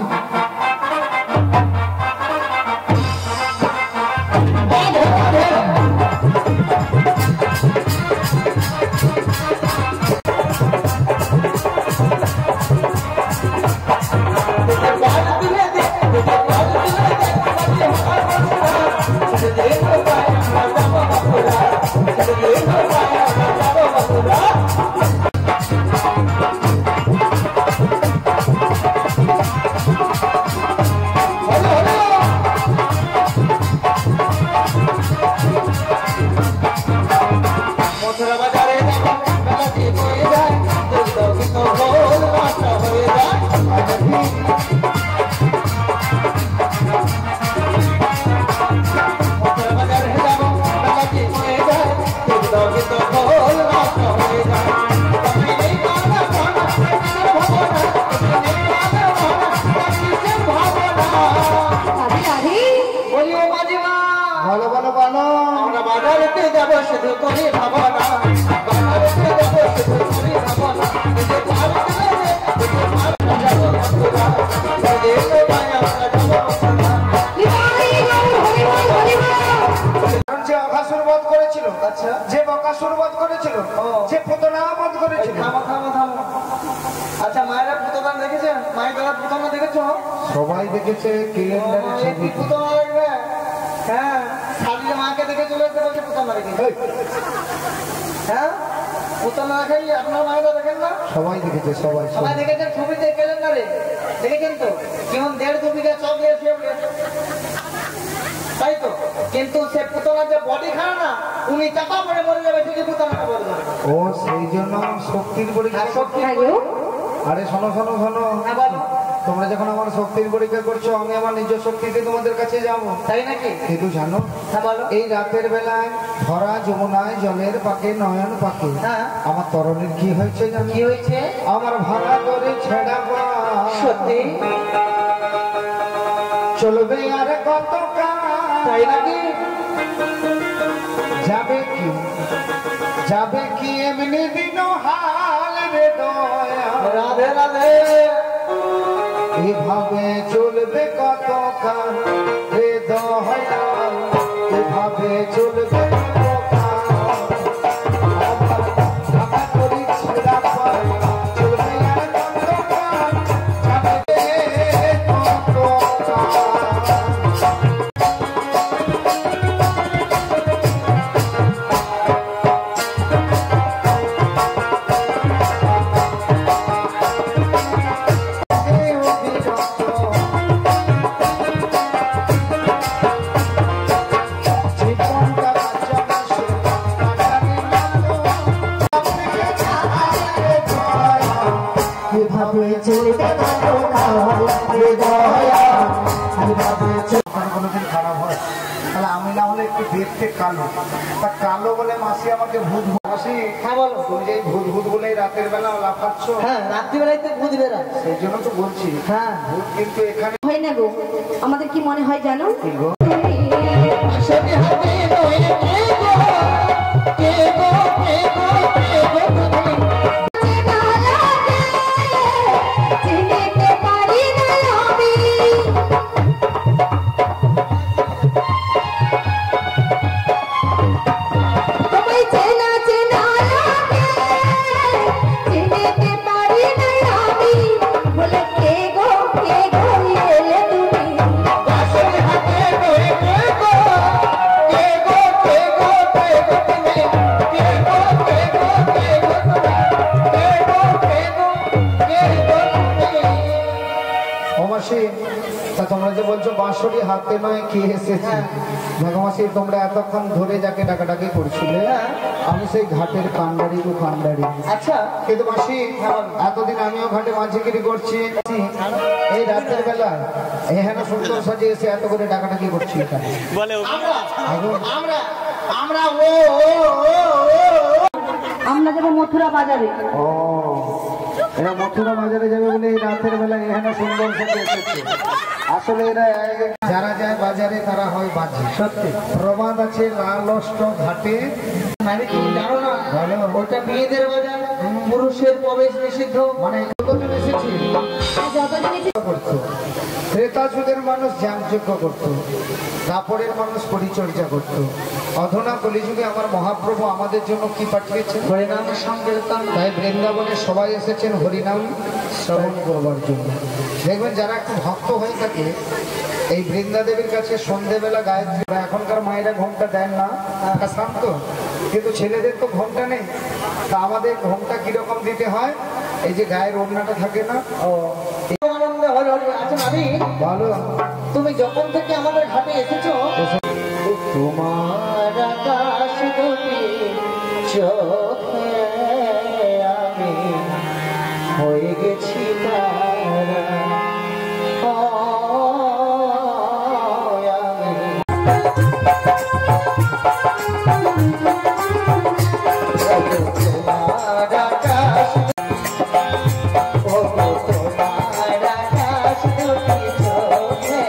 মথুরা বাজারে যাব, বেলাটি হয়ে যায়, দুটো কিন্তু ভোর রাস্তা হয়ে যায়। মথুরা বাজারে যাব, বেলাটি হয়ে যায়, দুটো কিন্তু ভোর রাস্তা হয়ে যায়। তুমি নেই কানা কানা, কিসের ভাবনা, তুমি নেই কানা কানা, কিসের ভাবনা। আরে আরে, বলি ও মাঝিমা, বলো বলো বলো। আমরা বাজারেতে যাব শুধু করে ভাবনা, বাজারেতে যাব শুধু করে ভাবনা। এই যে পার দিলে, এই যে পার যাব মথুরা, এই যে পায় আমরা যাব মথুরা। নিতাই গৌর হরিবল হরিবল। কারণ যে অঘাসুর বধ করেছিল, আচ্ছা, যে বকাসুর বধ করেছিল, ও। যে পুতনা বধ এই করেছিল, থামো থামো থামো। আচ্ছা, মায়েরা পুতনা দেখেছে? মায়ের দ্বারা পুতনা দেখেছো? সবাই দেখেছে ক্যালেন্ডারে এই ছবি। কি পুতনা দেখবে? হ্যাঁ, শালীর মাকে দেখে চলে আসতে বলছে পুতনা দেখেছে। এই, হ্যাঁ, পুতনা দেখাই আপনার মায়েরা দেখেন না? সবাই দেখেছে, সবাই সবাই সবাই। দেখেছেন ছবিতে, ক্যালেন্ডারে দেখেছেন তো? কেমন 1.5-2 বিঘা সব দিয়ে শুয়ে পড়েছে। তাই তো, কিন্তু সে পুতনার যে বডি খায় না, উনি চাপা পড়ে মরে যাবে, ঠিকই পুতনাটা বলবে। ও সেই জন্য শক্তির পরীক্ষা। আর শক্তি হ্যালো, আরে শোনো শোনো শোনো, হ্যাঁ বলো। তোমরা যখন আমার শক্তির পরীক্ষা করছো, আমি আমার নিজ শক্তিতে তোমাদের কাছে যাব। তাই নাকি? কিন্তু জানো, হ্যাঁ বলো। এই রাতের বেলায় ভরা যমুনায় জলের পাকে নয়ন পাকে হ্যাঁ। আমার তরণীর কি হয়েছে জানো? কি হয়েছে? আমার ভাড়া করে ছেড়া সত্যি? চলবে আর কত তাই নাকি? যাবে কি, যাবে কি এমনি দিন হাল রে দয়া, রাধে রাধে। এভাবে চলবে কত কাল রে দয়া, এভাবে চলবে কত কাল। আমার ভাড়া করে ছেড়া পায়া, চলবে আর কত কাল, যাবে কত কাল। হলো একটু দেখতে কালো, তা কালো বলে মাসি আমাকে ভূত মাসি। হ্যাঁ বলো। তুমি যে এই ভূত ভূত বলে রাতের বেলা লাফাচ্ছ, হ্যাঁ রাত্রিবেলায় তো ভূত বেরা। সেই জন্য তো বলছি হ্যাঁ ভূত কিন্তু এখানে হয় না গো, আমাদের কি মনে হয় জানো? কি গো? আসলে হাতে নয় কে গো, কে গো, কে গো, কে গো তুমি। চিনতে পারি না আমি, তোমায় চেনা চেনা লাগে, চিনতে পারি না আমি, বলে কে গো এলে তুমি। আসলে হাতে নয় কে গো, কে গো, কে গো, কে গো তুমি। কে গো, কে গো, কে গো তুমি। কে গো, কে গো, কে গো তুমি। ও মাসি, তা তোমরা যে বলছো বাঁশরি হাতে নয় কে এসেছে, দেখো মাসি তোমরা এতক্ষণ ধরে যাকে ডাকাডাকি করছিলে আমি সেই ঘাটের কান্ডারি গো কান্ডারি। আচ্ছা কিন্তু মাসি এতদিন আমিও ঘাটে মাঝিগিরি করছি, এই রাতের বেলা এখানে সুন্দর সাজে এসে এত করে ডাকাডাকি করছি এখানে। আমরা আমরা আমরা ও আমরা যাবো মথুরা বাজারে। ও এরা মথুরা বাজারে যাবে বলে এই রাতের বেলা এখানে সুন্দর সাজে এসেছে। আসলে এরা যারা যায় বাজারে তারা হয় বাজি। সত্যি প্রবাদ আছে লাল অষ্ট ঘাটে, মানে তুমি জানো না ভালো ওটা মেয়েদের বাজার, পুরুষের প্রবেশ নিষিদ্ধ। মানে কতদিন এসেছি করতো ক্রেতাযুগের মানুষ যাগযজ্ঞ করত, কাপড়ের মানুষ পরিচর্যা করত। অধুনা কলিযুগে আমার মহাপ্রভু আমাদের জন্য কি পাঠিয়েছেন? হরিনামের সংকীর্তন। তাই বৃন্দাবনে সবাই এসেছেন হরিনাম শ্রবণ করবার জন্য। দেখবেন যারা একটু ভক্ত হয়ে থাকে এই বৃন্দাদেবীর কাছে সন্ধেবেলা গায়ত্রী, এখনকার মায়েরা ঘোমটা দেন না, তা শান্ত, কিন্তু ছেলেদের তো ঘোমটা নেই, তা আমাদের ঘোমটা কিরকম দিতে হয়? এই যে গায়ের ওড়নাটা থাকে না, ও আনন্দ হলো। আচ্ছা আমি ভালো তুমি যখন থেকে আমাদের ঘাটে এসেছো, তোমার আকাশ দুটি চোখে আমি হয়ে গেছি তারা। ও আমি তোমার আকাশ, ও তোমার আকাশ দুটি চোখে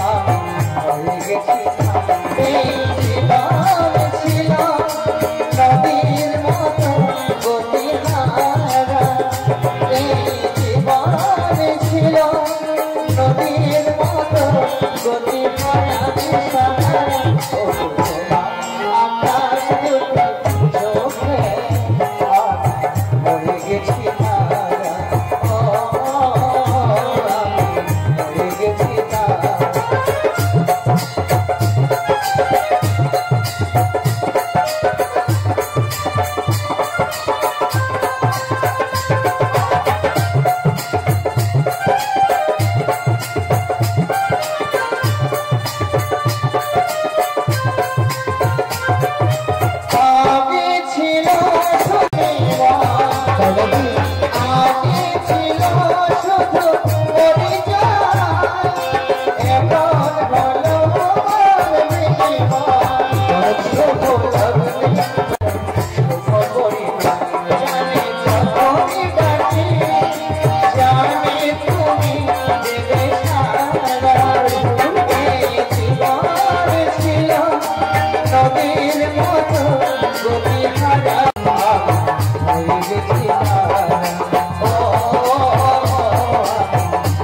আমি হয়ে গেছি তারা। এই জীবন ছিল নদীর মতো গতিহারা, এই জীবন ছিল নদীর মতো গতিহারা দিশাহারা। ও তোমার আকাশ দুটি চোখে আমি হয়ে গেছি তারা। ও আমি হয়ে গেছি তারা। আগে ছিল শনিবার, আগে ছিল শুধু পরিচয়, এখন হলো বিনিময়। শুভ লগ্নে শুভ পরিণয়, জানে যখনই ডাকি, জানে তুমি দেবে সারা। এই জীবন ছিল নদীর মতো গতিহারা, হয়ে গেছি তারা। ও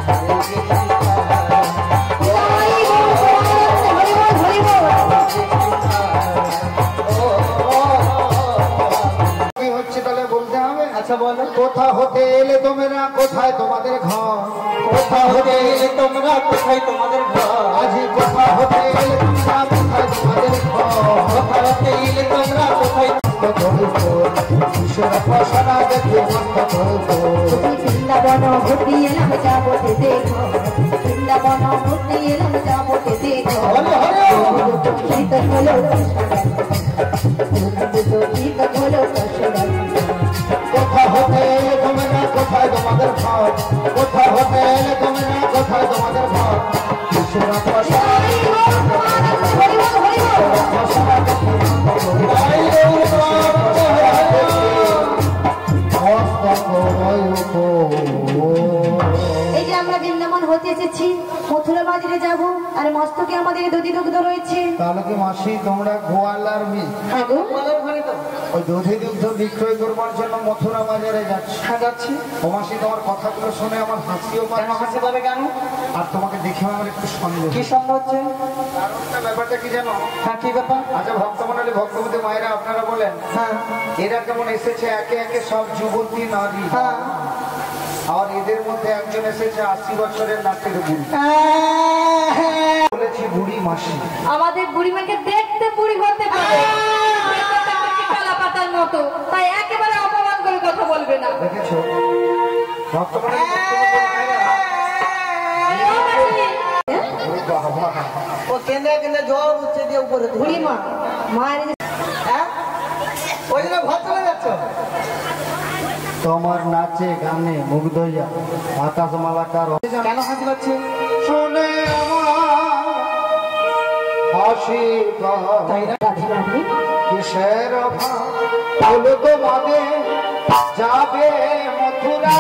হয়ে গেছি তারা। কি হচ্ছে তাহলে বলতে হবে। আচ্ছা বলো, কোথা হতে এলে তোমরা, কোথায় তোমাদের ঘর? কোথা হতে এলে তোমরা, কোথায় তোমাদের ঘর? আজি কোথা হতে এলে তোমরা, কোথায় তোমাদের ঘর? কোথা হতে এলে তোমরা, কোথায় ঈশ্বর প্রসাদা দেখে মস্ত ধরব। বৃন্দাবন ঘুরতে এলাম যাবো দেখো, বৃন্দাবন ঘুরতে এলাম যাবো দেখো। গীত হলো গীত হলো কোথা হতে এলে তোমরা, কোথায় তোমাদের ঘর? কোথা হতে এলে তোমরা, কোথায় তোমাদের ঘর? ঈশ্বর প্রসাদ বলছি মথুরা বাজারে যাব আর মস্তকে আমাদের দধি দুগ্ধ রয়েছে। তাহলে কি মাসি তোমরা গোয়ালার মেয়ে হ্যাঁ গো, ওই দধি দুগ্ধ বিক্রয় করবার জন্য মথুরা বাজারে যাচ্ছি। ও মাসি তোমার কথাগুলো শুনে আমার হাসিও পায়। হাসি পাবে কেন? আর তোমাকে দেখে আমার একটু সন্দেহ। কি সন্দেহ হচ্ছে? কারণটা ব্যাপারটা কি জানো? হ্যাঁ, কি ব্যাপার? আচ্ছা ভক্তমণ্ডলী ভক্তবতী মায়েরা আপনারা বলেন, হ্যাঁ এরা কেমন এসেছে একে একে সব যুবতী নারী, হ্যাঁ আর এদের মধ্যে একজন এসেছে 80 বছরের নাচের বুড়ি। বলেছি বুড়ি মাসি। আমাদের বুড়িমাকে দেখতে বুড়ি হতে পারে, কলা পাতার মতো, তাই একেবারে অপমান করে কথা বলবে না। দেখেছো ভক্তমণ্ডলী ভক্তবতী মায়েরা? ওরে বাবা, ও কেঁদে কেঁদে জল উঠছে দিয়ে উপরে বুড়িমা মায়ের হ্যাঁ ওই জন্য ভাত চলে যাচ্ছ। তোমার নাচে গানে মুগ্ধ হইয়া আকাশ মালাকার কেন হাসি পাচ্ছে? শুনে আমার হাসি তাই না? রাধে রাধে কিসের অভাব হলো তোমাকে যাবে মথুরা।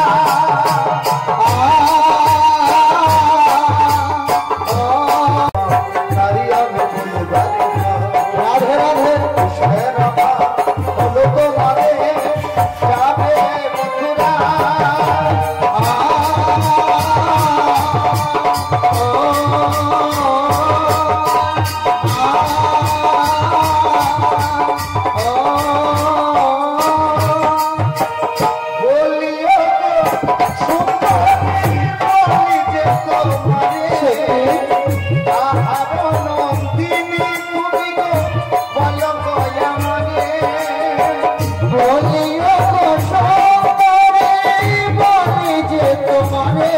রাধে রাধে কিসের অভাব হলো তোমাকে যাবে মথুরা। বলিও সুন্দরী বলি যে তোমারে তাহার নন্দিনী তুমি গো বলো গো আমারে। বলিও গো সুন্দরী বলি যে তোমারে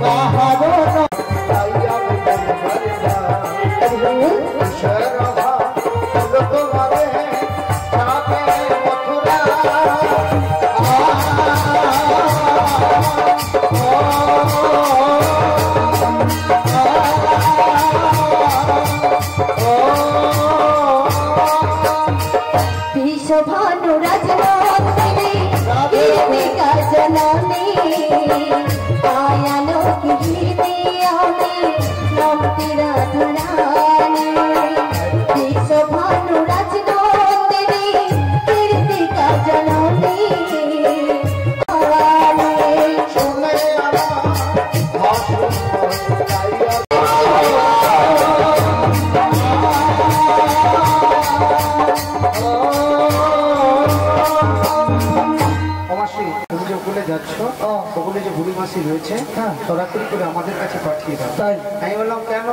কাহারো তাই আমি বলতে কিসের অভাব হলো তোমারে যাবে মথুরা। বিশ্বভানু রাজনন্দিনী কীর্তিকা জননী পায়ালো কীর্তি আমি নমতি রাধারানী। বিশ্বভানু রাজনন্দিনী কীর্তিকা জননী শুনে আমার ভাষণ তাই মাসি তুমি যে ওগুলো যাচ্ছ ওগুলো যে বুড়ি মাসি রয়েছে তড়াতাড়ি করে আমাদের কাছে পাঠিয়ে দাও। তাই আমি বললাম কেন?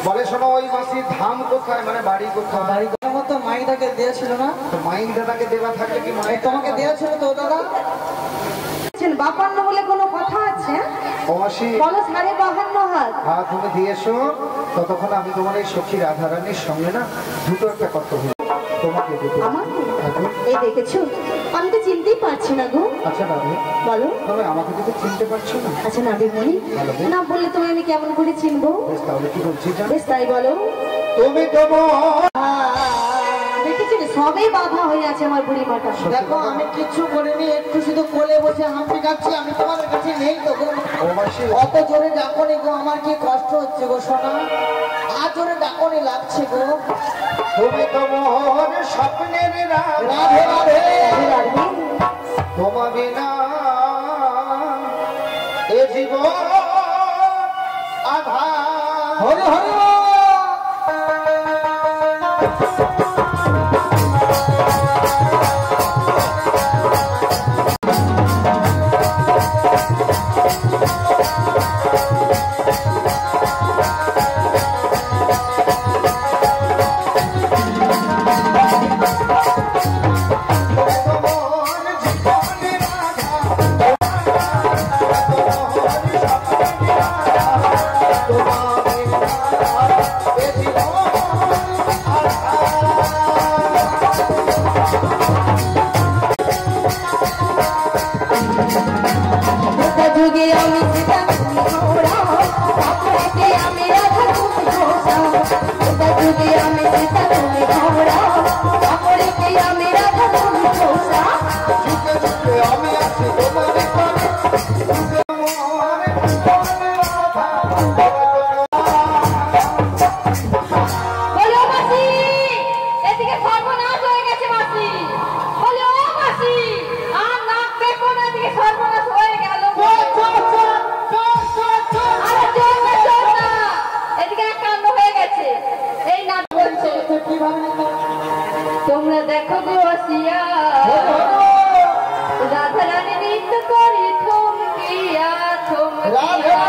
বলে শোনো ওই মাসির ধাম কোথায়, মানে বাড়ি কোথায়? বাড়ি করার মতো মাইদাকে দিয়েছিল না? তো মাইক দাদাকে দেওয়া থাকলে কি এই মাইক তোমাকে দিয়েছিল তো দাদা? বাপান্ন বলে কোনো কথা আছে? ও মাসি বলো 52 হাত। হ্যাঁ তুমি দিয়েছো, ততক্ষণ আমি তোমার এই সখী রাধারানীর সঙ্গে না দুটো একটা কথা বলি তোমাকে দেবো। আমাকে? হ্যাঁ গো। এই দেখেছো আমি তো চিনতেই পারছি না গো। আচ্ছা দাদু বলো। তবে আমাকে যদি চিনতে পারছো না? আচ্ছা নাবি বলি ভালো বেশ। না বললে তুমি আমি কেমন করে চিনবো? বেশ তাহলে কি বলছি জানো? বেশ তাই বলো। তুমি তোমার দেখেছি সবই বাধা হয়ে আছে আমার বুড়ি মাটা। দেখো আমি কিচ্ছু করিনি, একটু শুধু কোলে বসে হাঁপি কাটছি। আমি তোমাদের কাছে নেই তো গো। ও মাসি অত জোরে ডাকনি গো, আমার কি কষ্ট হচ্ছে গো সোনা। আর জোরে ডাকনি লাগছে গো। তুমি তোমার স্বপ্নের রাধে রাধে তোমা বিনা এ জীবন আধার। হরি হরি যুগে আমি সীতা তুমি ঘোড়া তারপরে আমি রাধা তুমি ঘোষা। যুগে আমি সীতা তুমি ঘোড়া তারপরে আমি রাধা তুমি ঘোষা। যুগে যুগে আমি আছি তোমার গেছে। এই নাচ বলছে তোমরা দেখো গো আসিয়া রাধা রানী নৃত্য করে থমকিয়া থমকিয়া।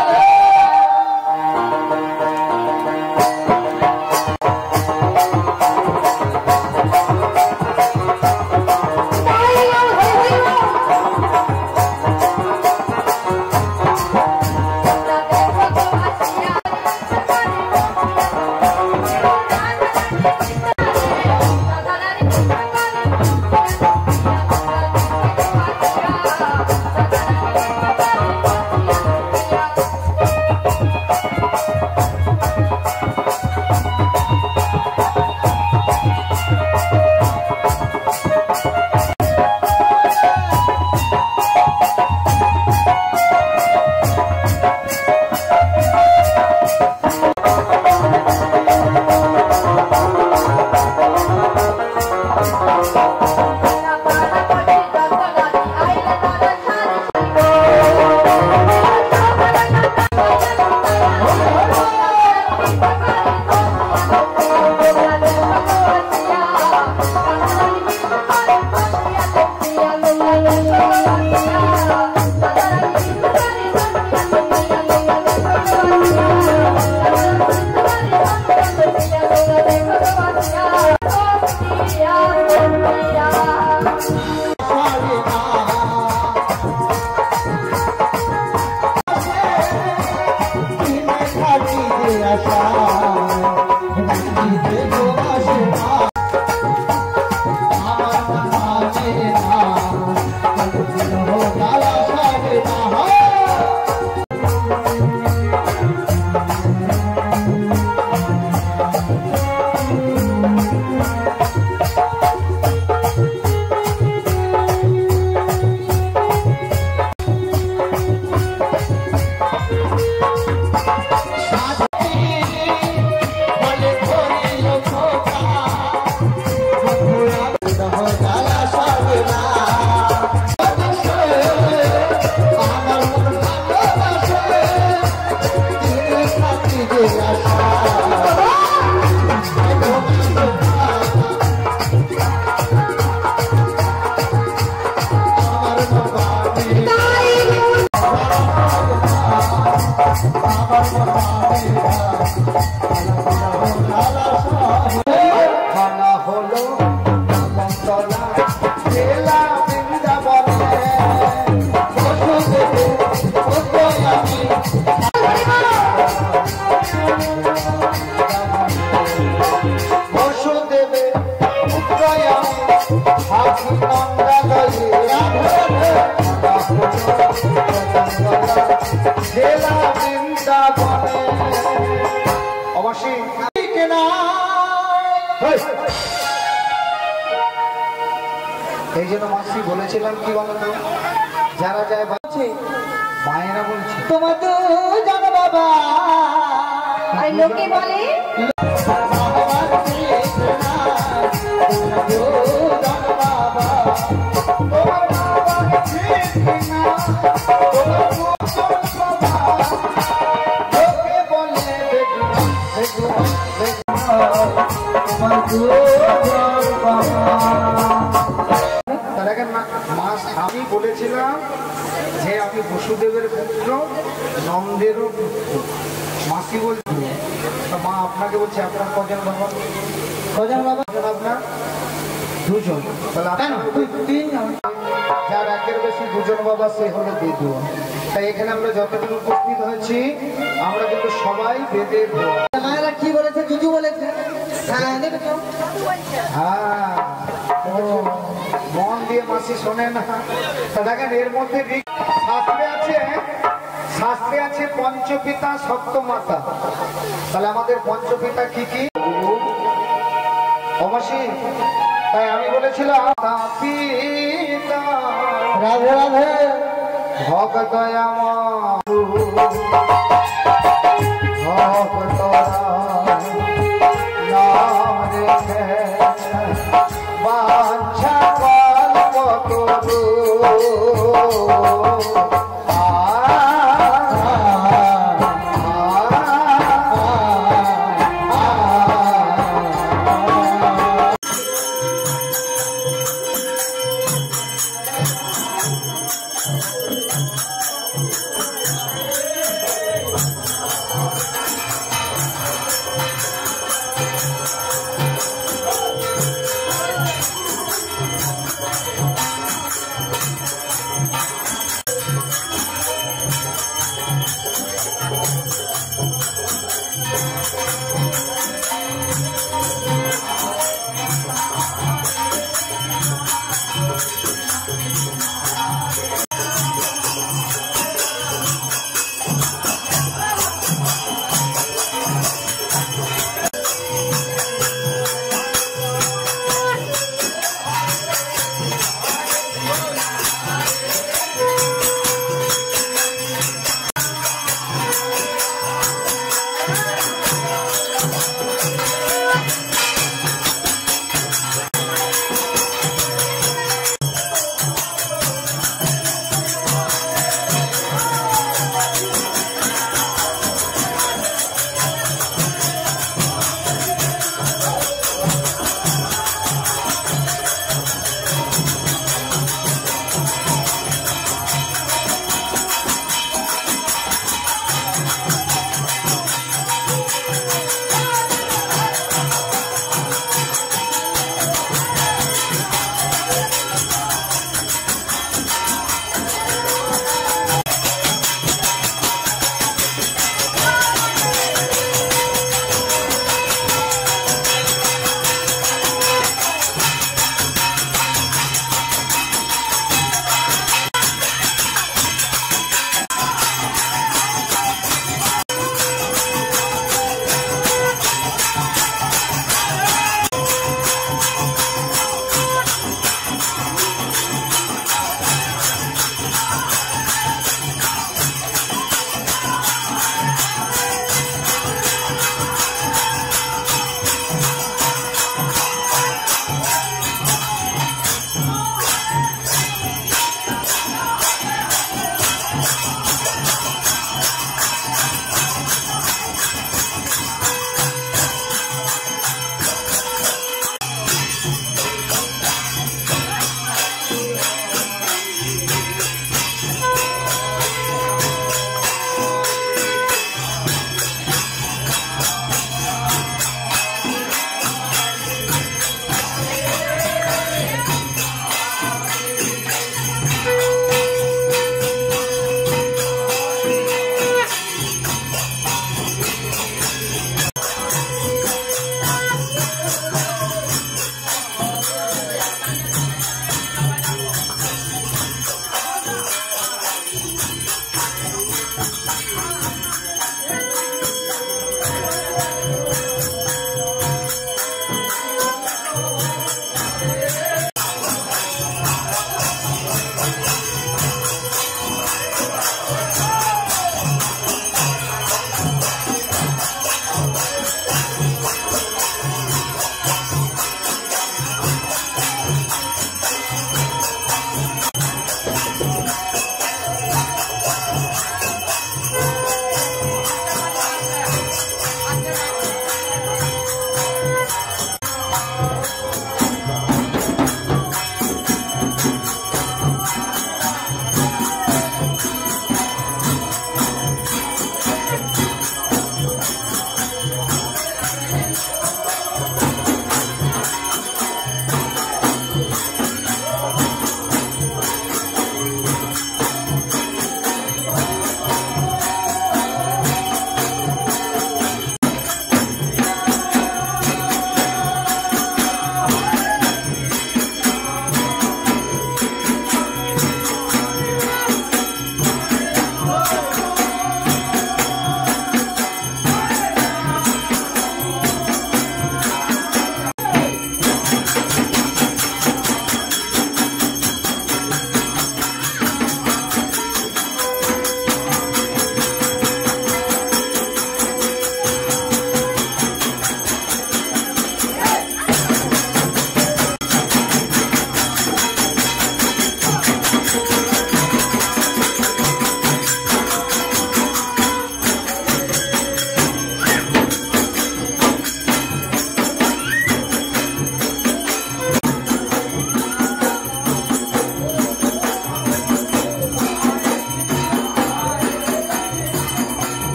এই জন্য মাসি বলেছিলাম কি বলতো, যারা যায় বলছে মায়েরা বলছে তোমার তো জানো বাবা আর লোকে বলে আমি বলেছিলাম যে আমি বসুদেবের পুত্র, নন্দেরও পুত্র। মাসি বলছি মা আপনাকে বলছে আপনার কজন বাবা? কজন বাবা? আপনার দুজন। যার একের বেশি দুজন বাবা সে হলো বেদুয়া। তাই এখানে আমরা যতটুকু উপস্থিত হয়েছি আমরা কিন্তু সবাই বেদে মায়েরা কি বলেছে? জুজু বলেছে। হ্যাঁ দেখেছো? হ্যাঁ মন দিয়ে মাসি শোনে না। দেখেন এর মধ্যে শাস্ত্রে আছে পঞ্চপিতা সপ্তমাতা। তাহলে আমাদের পঞ্চপিতা কি কি? অমাসি তাই আমি বলেছিলাম পিতা রাধে রাধে ভগদয়ামা ভগদয়া নাম রেখে বাঞ্ছা কল্পতরু